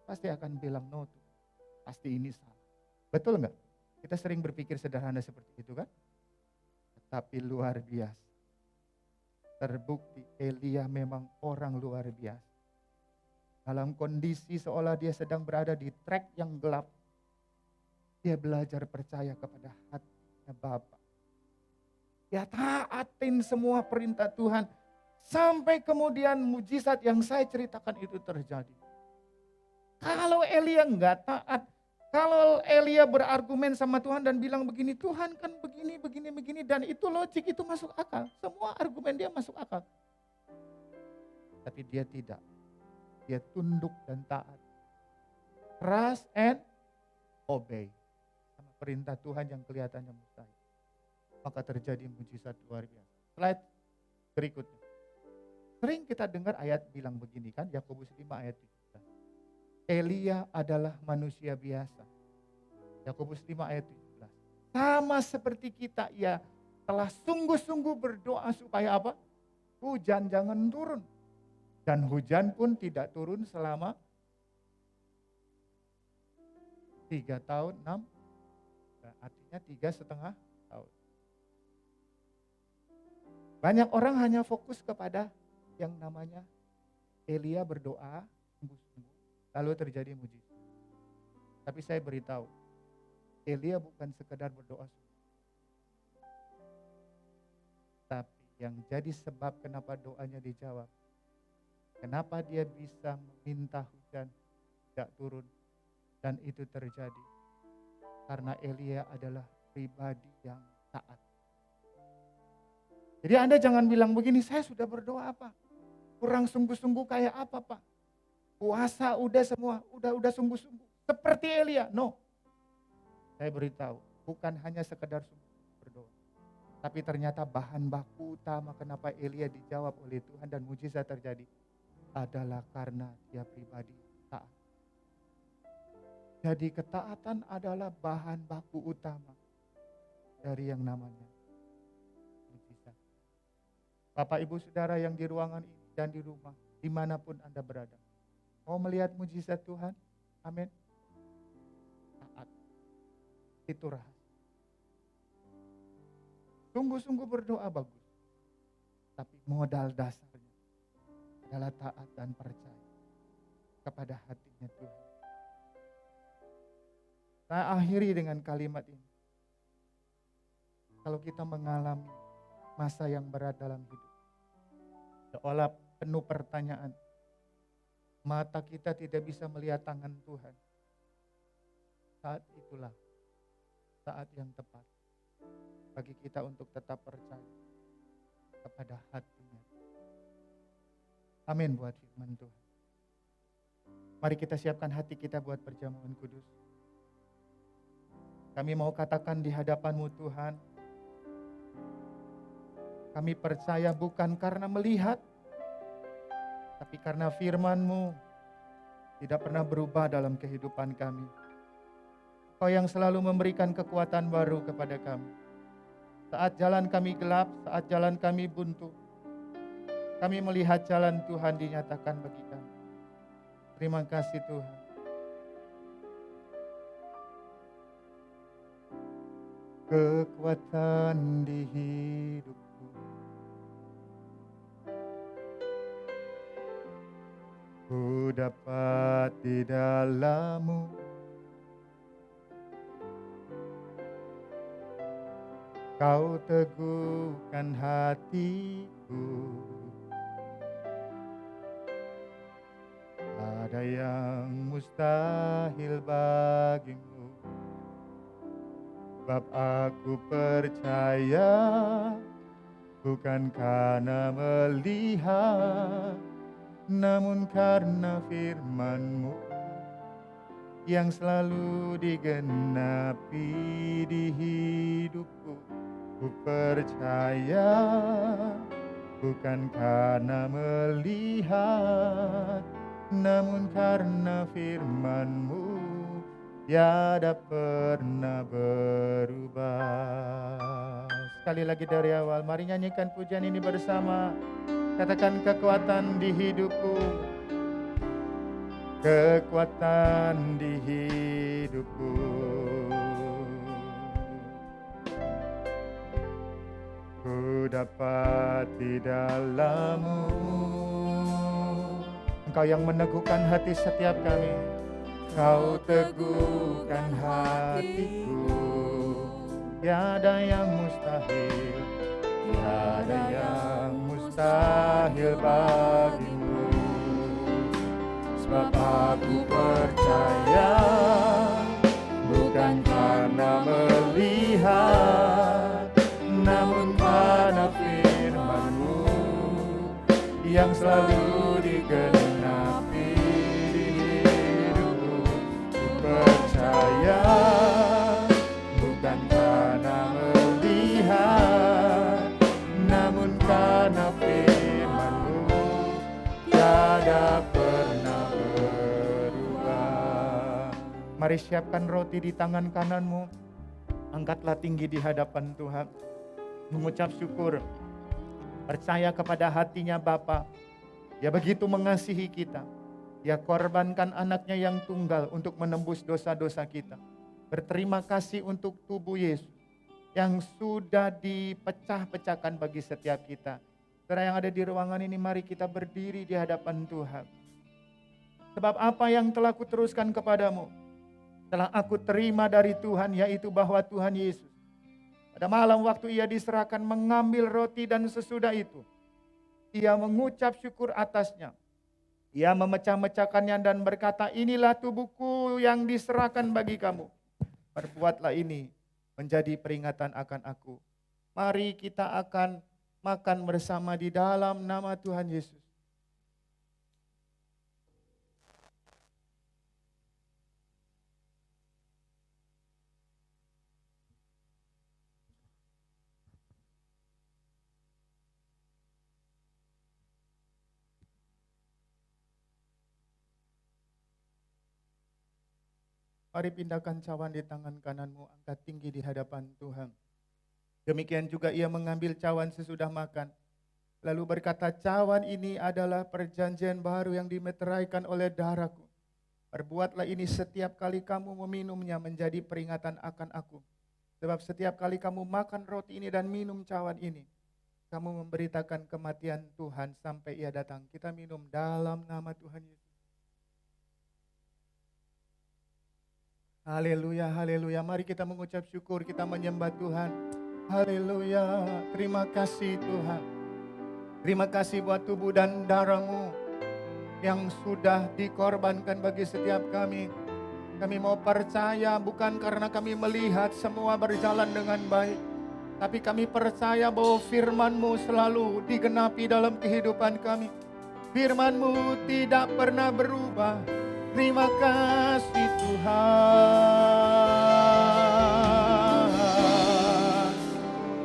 pasti akan bilang no tuh. Pasti ini salah. Betul nggak? Kita sering berpikir sederhana seperti itu kan? Tetapi luar biasa. Terbukti Elia memang orang luar biasa. Dalam kondisi seolah dia sedang berada di trek yang gelap, dia belajar percaya kepada hatinya Bapa. Dia taatin semua perintah Tuhan. Sampai kemudian mujizat yang saya ceritakan itu terjadi. Kalau Elia enggak taat, kalau Elia berargumen sama Tuhan dan bilang begini, Tuhan kan begini, begini, begini, dan itu logik, itu masuk akal. Semua argumen dia masuk akal. Tapi dia tidak. Dia tunduk dan taat. Trust and obey. Sama perintah Tuhan yang kelihatannya mustahil. Maka terjadi mujizat luar biasa. Slide berikutnya. Sering kita dengar ayat bilang begini kan, Yakobus 5 ayat 17. Elia adalah manusia biasa. Yakobus 5 ayat 17. Sama seperti kita, ia telah sungguh-sungguh berdoa supaya apa? Hujan jangan turun. Dan hujan pun tidak turun selama 3 tahun, 6. Artinya 3,5 tahun. Banyak orang hanya fokus kepada yang namanya Elia berdoa sungguh-sungguh, lalu terjadi mujizat. Tapi saya beritahu, Elia bukan sekedar berdoa sungguh. Tapi yang jadi sebab kenapa doanya dijawab, kenapa dia bisa meminta hujan tidak turun, dan itu terjadi, karena Elia adalah pribadi yang taat. Jadi Anda jangan bilang begini, saya sudah berdoa apa? Kurang sungguh-sungguh kayak apa Pak? Puasa udah semua, udah sungguh-sungguh. Seperti Elia, no. Saya beritahu, bukan hanya sekedar berdoa. Tapi ternyata bahan baku utama kenapa Elia dijawab oleh Tuhan dan mujizat terjadi adalah karena dia pribadi taat. Jadi ketaatan adalah bahan baku utama dari yang namanya mujizat. Bapak Ibu Saudara yang di ruangan ini dan di rumah, dimanapun Anda berada. Mau melihat mujizat Tuhan? Amin. Taat. Itu rahasia. Sungguh-sungguh berdoa bagus. Tapi modal dasarnya adalah taat dan percaya kepada hatinya Tuhan. Saya akhiri dengan kalimat ini. Kalau kita mengalami masa yang berat dalam hidup, seolah penuh pertanyaan, mata kita tidak bisa melihat tangan Tuhan. Saat itulah saat yang tepat bagi kita untuk tetap percaya kepada hatinya. Amin buat firman Tuhan. Mari kita siapkan hati kita buat perjamuan kudus. Kami mau katakan di hadapan-Mu Tuhan, kami percaya bukan karena melihat, tapi karena firman-Mu tidak pernah berubah dalam kehidupan kami. Kau yang selalu memberikan kekuatan baru kepada kami. Saat jalan kami gelap, saat jalan kami buntu, kami melihat jalan Tuhan dinyatakan bagi kami. Terima kasih Tuhan. Kekuatan di hidupku, ku dapat di dalam-Mu. Kau teguhkan hatiku. Ada yang mustahil bagimu. Sebab aku percaya bukan karena melihat, namun karena firman-Mu yang selalu digenapi di hidupku. Ku percaya bukan karena melihat, namun karena firman-Mu tiada pernah berubah. Sekali lagi dari awal, mari nyanyikan pujian ini bersama. Katakan, kekuatan di hidupku, kekuatan di hidupku. Ku dapat di dalam-Mu. Engkau yang meneguhkan hati setiap kami. Kau teguhkan hatiku. Tiada yang mustahil, tiada yang mustahil bagi-Mu. Sebab aku percaya bukan karena melihat, namun karena firman-Mu yang selalu digenapi di hidupku. Ku percaya bukan karena melihat, namun karena firman-Mu tiada pernah berubah. Mari siapkan roti di tangan kanan-Mu. Angkatlah tinggi di hadapan Tuhan. Mengucap syukur, percaya kepada hatinya Bapa. Dia begitu mengasihi kita. Dia korbankan anaknya yang tunggal untuk menembus dosa-dosa kita. Berterima kasih untuk tubuh Yesus yang sudah dipecah-pecahkan bagi setiap kita. Saudara yang ada di ruangan ini, mari kita berdiri di hadapan Tuhan. Sebab apa yang telah kuteruskan kepadamu, telah aku terima dari Tuhan, yaitu bahwa Tuhan Yesus pada malam waktu ia diserahkan mengambil roti, dan sesudah itu ia mengucap syukur atasnya. Ia memecah-mecahkannya dan berkata, inilah tubuhku yang diserahkan bagi kamu. Perbuatlah ini menjadi peringatan akan aku. Mari kita akan makan bersama di dalam nama Tuhan Yesus. Mari pindahkan cawan di tangan kananmu, angkat tinggi di hadapan Tuhan. Demikian juga ia mengambil cawan sesudah makan. Lalu berkata, cawan ini adalah perjanjian baru yang dimeteraikan oleh darahku. Perbuatlah ini setiap kali kamu meminumnya menjadi peringatan akan aku. Sebab setiap kali kamu makan roti ini dan minum cawan ini, kamu memberitakan kematian Tuhan sampai ia datang. Kita minum dalam nama Tuhan Yesus. Haleluya, haleluya. Mari kita mengucap syukur, kita menyembah Tuhan. Haleluya, terima kasih Tuhan. Terima kasih buat tubuh dan darah-Mu yang sudah dikorbankan bagi setiap kami. Kami mau percaya bukan karena kami melihat semua berjalan dengan baik, tapi kami percaya bahwa firman-Mu selalu digenapi dalam kehidupan kami. Firman-Mu tidak pernah berubah. Terima kasih Tuhan.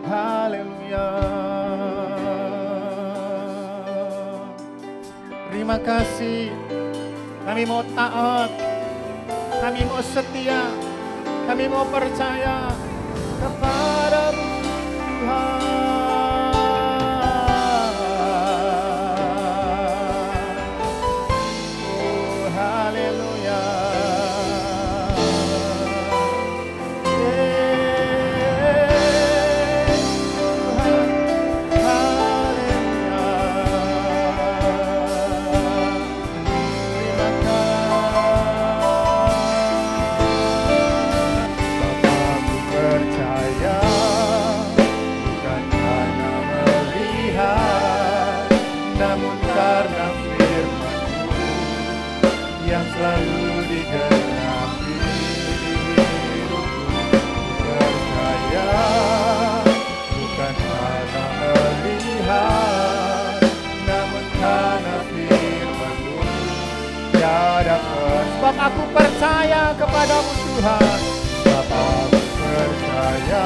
Haleluya. Terima kasih. Kami mau taat. Kami mau setia. Kami mau percaya kepada-Mu Tuhan. Sebab aku percaya kepadamu Tuhan. Sebab aku percaya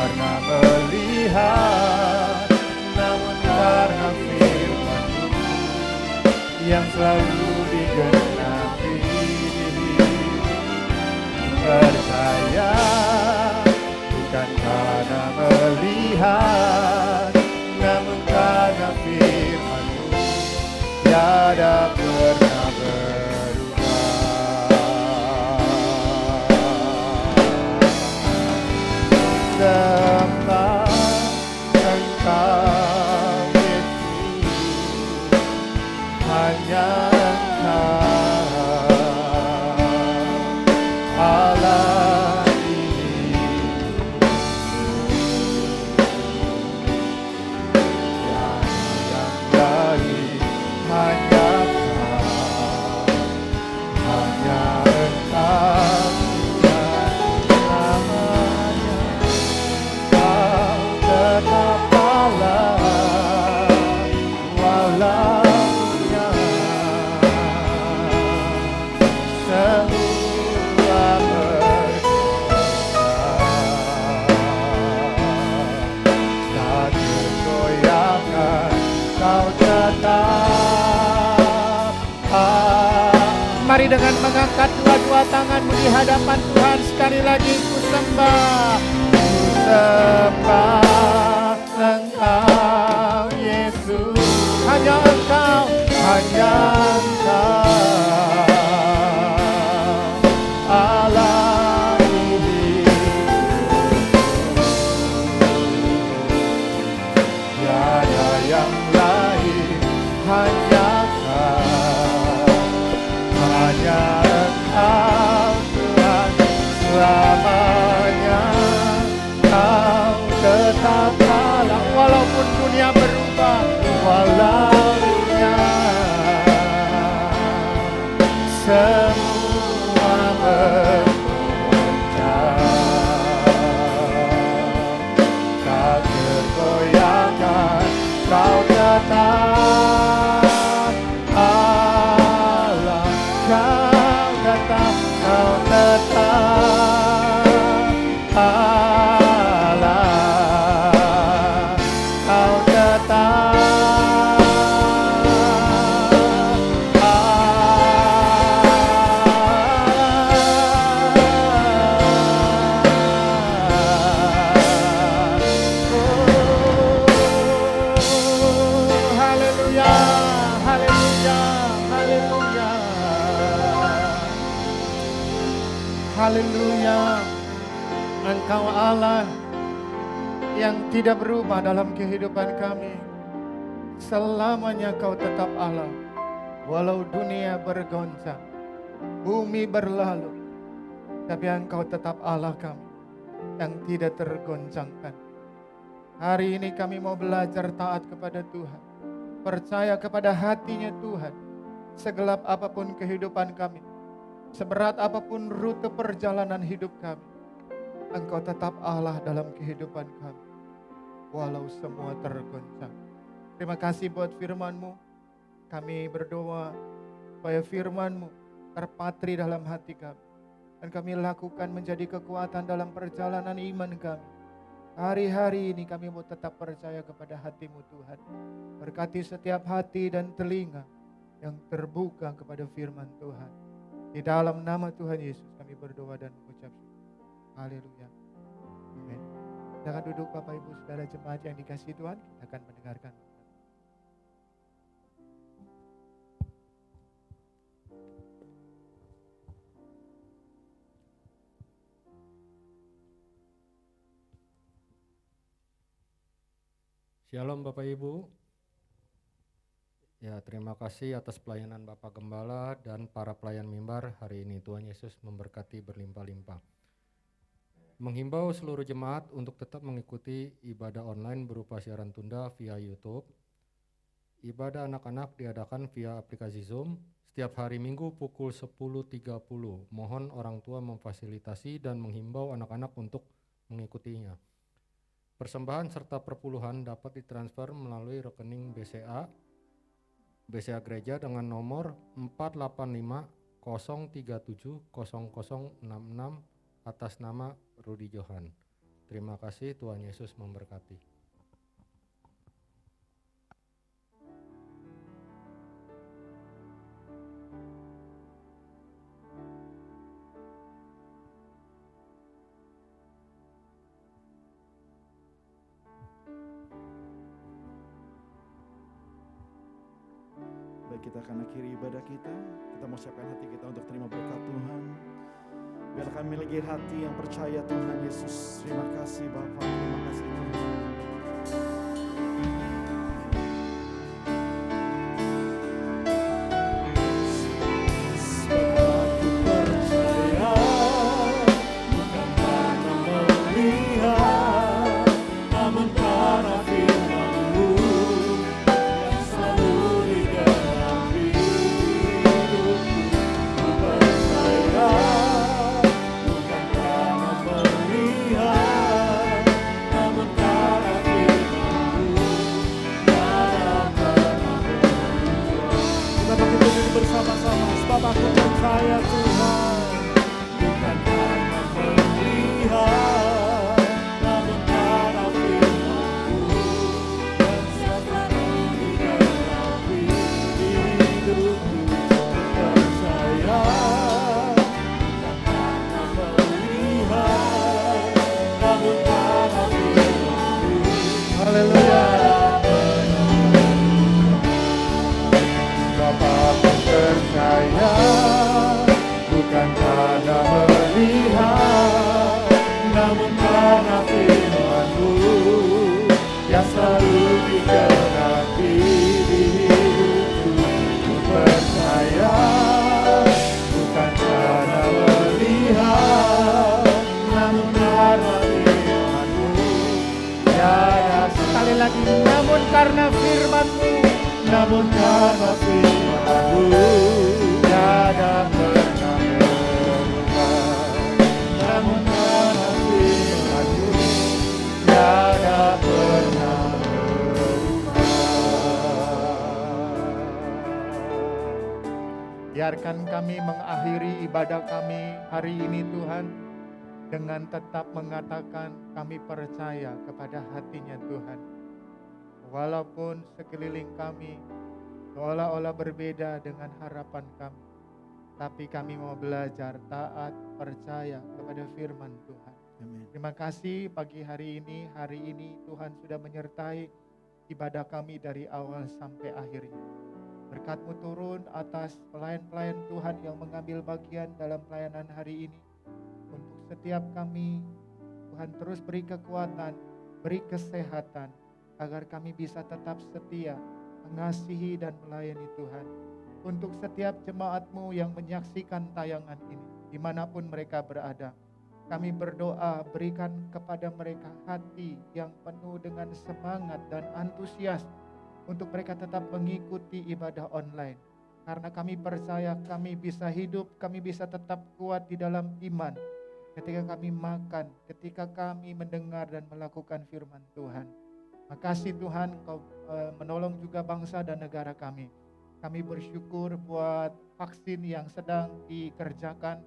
pernah melihat, namun karena firman-Mu yang selalu digenapi, percaya bukan karena melihat, namun karena firman-Mu tiada pernah berubah. Sembah Engkau Yesus, hanya Engkau Allah hidup, tiada yang lain, hanya Engkau, hanya Engkau Tuhan selamanya. Kau tetap Allah walaunya semua berdosa, tak tergoyahkan, Kau tetap. Mari dengan mengangkat dua-dua tanganmu di hadapan Tuhan, sekali lagi ku sembah Engkau Yesus, hanya Engkau, hanya Engkau Allah hidup, tiada yang lain, hanya Engkau, hanya Engkau Tuhan selamanya. Kau tetap Allah walaupun dunia berubah, walaunya semua bergoncang, tak tergoyahkan, Kau tetap Allah, Kau tetap Allah, Kau tetap haleluya, haleluya, haleluya, haleluya. Engkau Allah yang tidak berubah dalam kehidupan kami. Selamanya Kau tetap Allah. Walau dunia bergoncang, bumi berlalu, tapi Engkau tetap Allah kami yang tidak tergoncangkan. Hari ini kami mau belajar taat kepada Tuhan, percaya kepada hatinya Tuhan. Segelap apapun kehidupan kami, seberat apapun rute perjalanan hidup kami, Engkau tetap Allah dalam kehidupan kami, walau semua tergoncang. Terima kasih buat firman-Mu. Kami berdoa supaya firman-Mu terpatri dalam hati kami, dan kami lakukan menjadi kekuatan dalam perjalanan iman kami. Hari-hari ini kami mau tetap percaya kepada hati-Mu Tuhan. Berkati setiap hati dan telinga yang terbuka kepada firman Tuhan. Di dalam nama Tuhan Yesus kami berdoa dan mengucap syukur. Haleluya. Amin. Silakan duduk Bapak Ibu Saudara jemaat yang dikasihi Tuhan. Kita akan mendengarkan. Shalom Bapak Ibu. Ya, terima kasih atas pelayanan Bapak Gembala dan para pelayan mimbar hari ini. Tuhan Yesus memberkati berlimpah-limpah. Menghimbau seluruh jemaat untuk tetap mengikuti ibadah online berupa siaran tunda via YouTube. Ibadah anak-anak diadakan via aplikasi Zoom setiap hari Minggu pukul 10.30. Mohon orang tua memfasilitasi dan menghimbau anak-anak untuk mengikutinya. Persembahan serta perpuluhan dapat ditransfer melalui rekening BCA Gereja dengan nomor 485 037 0066 atas nama Rudi Johan. Terima kasih, Tuhan Yesus memberkati. Baik, kita akan akhiri ibadah kita. Kita mau siapkan hati kita untuk terima berkat Tuhan. Biar kami lagi hati yang percaya Tuhan Yesus. Terima kasih Bapa, terima kasih Tuhan. Bersama-sama, sebab aku percaya Tuhan, bukan karena melihat, namun karena firman-Mu yang selalu digenapi hidupku. Percaya, bukan karena melihat, namun karena firman-Mu. Haleluya. Percaya bukan karena melihat, namun karena firman-Mu yang selalu digenapi di hidupku. Ku percaya bukan karena melihat, namun karena firman-Mu. Ya, sekali lagi, namun karena firman-Mu, namun karena firman-Mu, tiada pernah berubah. Namun karena firman-Mu, tiada pernah berubah. Biarkan kami mengakhiri ibadah kami hari ini Tuhan, dengan tetap mengatakan kami percaya kepada hati-Nya Tuhan. Walaupun sekeliling kami seolah-olah berbeda dengan harapan kami, tapi kami mau belajar taat, percaya kepada firman Tuhan. Amin. Terima kasih pagi hari ini Tuhan sudah menyertai ibadah kami dari awal sampai akhirnya. Berkat-Mu turun atas pelayan-pelayan Tuhan yang mengambil bagian dalam pelayanan hari ini. Untuk setiap kami, Tuhan terus beri kekuatan, beri kesehatan, agar kami bisa tetap setia, mengasihi dan melayani Tuhan. Untuk setiap jemaat-Mu yang menyaksikan tayangan ini, dimanapun mereka berada, kami berdoa berikan kepada mereka hati yang penuh dengan semangat dan antusias untuk mereka tetap mengikuti ibadah online. Karena kami percaya kami bisa hidup, kami bisa tetap kuat di dalam iman ketika kami makan, ketika kami mendengar dan melakukan firman Tuhan. Makasih Tuhan, Engkau menolong juga bangsa dan negara kami. Kami bersyukur buat vaksin yang sedang dikerjakan.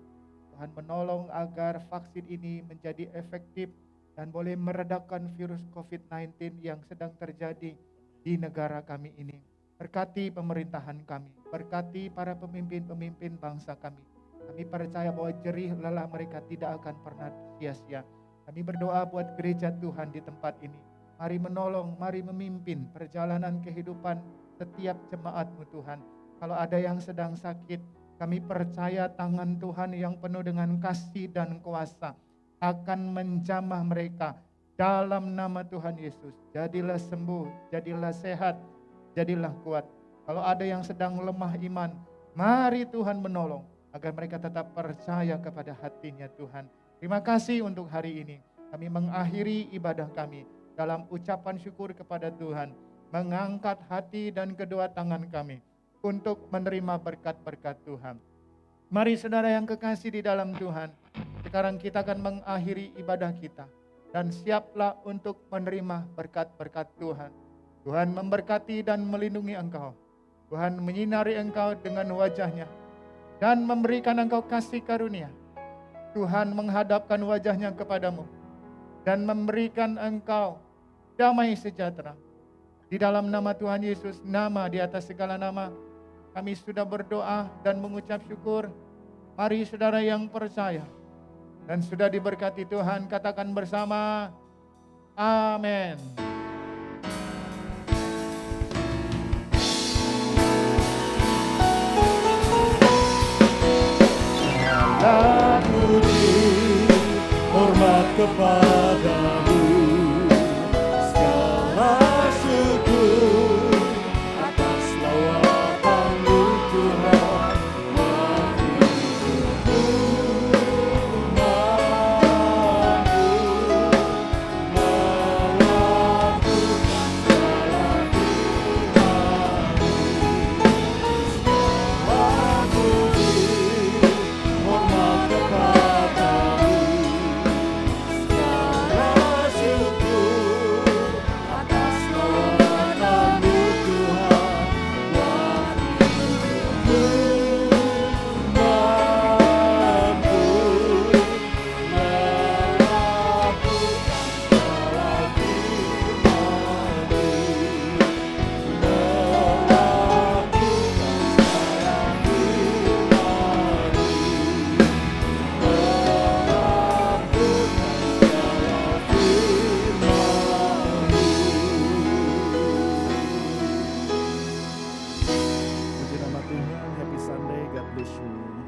Tuhan menolong agar vaksin ini menjadi efektif dan boleh meredakan virus COVID-19 yang sedang terjadi di negara kami ini. Berkati pemerintahan kami, berkati para pemimpin-pemimpin bangsa kami. Kami percaya bahwa jerih lelah mereka tidak akan pernah sia-sia. Kami berdoa buat gereja Tuhan di tempat ini. Mari menolong, mari memimpin perjalanan kehidupan setiap jemaat-Mu Tuhan. Kalau ada yang sedang sakit, kami percaya tangan Tuhan yang penuh dengan kasih dan kuasa akan menjamah mereka dalam nama Tuhan Yesus. Jadilah sembuh, jadilah sehat, jadilah kuat. Kalau ada yang sedang lemah iman, mari Tuhan menolong agar mereka tetap percaya kepada hati-Nya Tuhan. Terima kasih untuk hari ini. Kami mengakhiri ibadah kami dalam ucapan syukur kepada Tuhan, mengangkat hati dan kedua tangan kami untuk menerima berkat-berkat Tuhan. Mari saudara yang kekasih di dalam Tuhan, sekarang kita akan mengakhiri ibadah kita dan siaplah untuk menerima berkat-berkat Tuhan. Tuhan memberkati dan melindungi engkau. Tuhan menyinari engkau dengan wajah-Nya dan memberikan engkau kasih karunia. Tuhan menghadapkan wajah-Nya kepadamu dan memberikan Engkau damai sejahtera. Di dalam nama Tuhan Yesus, nama di atas segala nama, kami sudah berdoa dan mengucap syukur. Mari saudara yang percaya dan sudah diberkati Tuhan, katakan bersama, amin. Segala puji, hormat kepadamu, segala syukur atas lawatan-Mu Tuhan. Mari sempurnamu melakukan segala firman-Mu. Segala puji, hormat kepadamu, segala syukur atas lawatan-Mu Tuhan. Mari sempurnamu melakukan segala firman-Mu. Puji nama Tuhan. Happy Sunday. God bless you.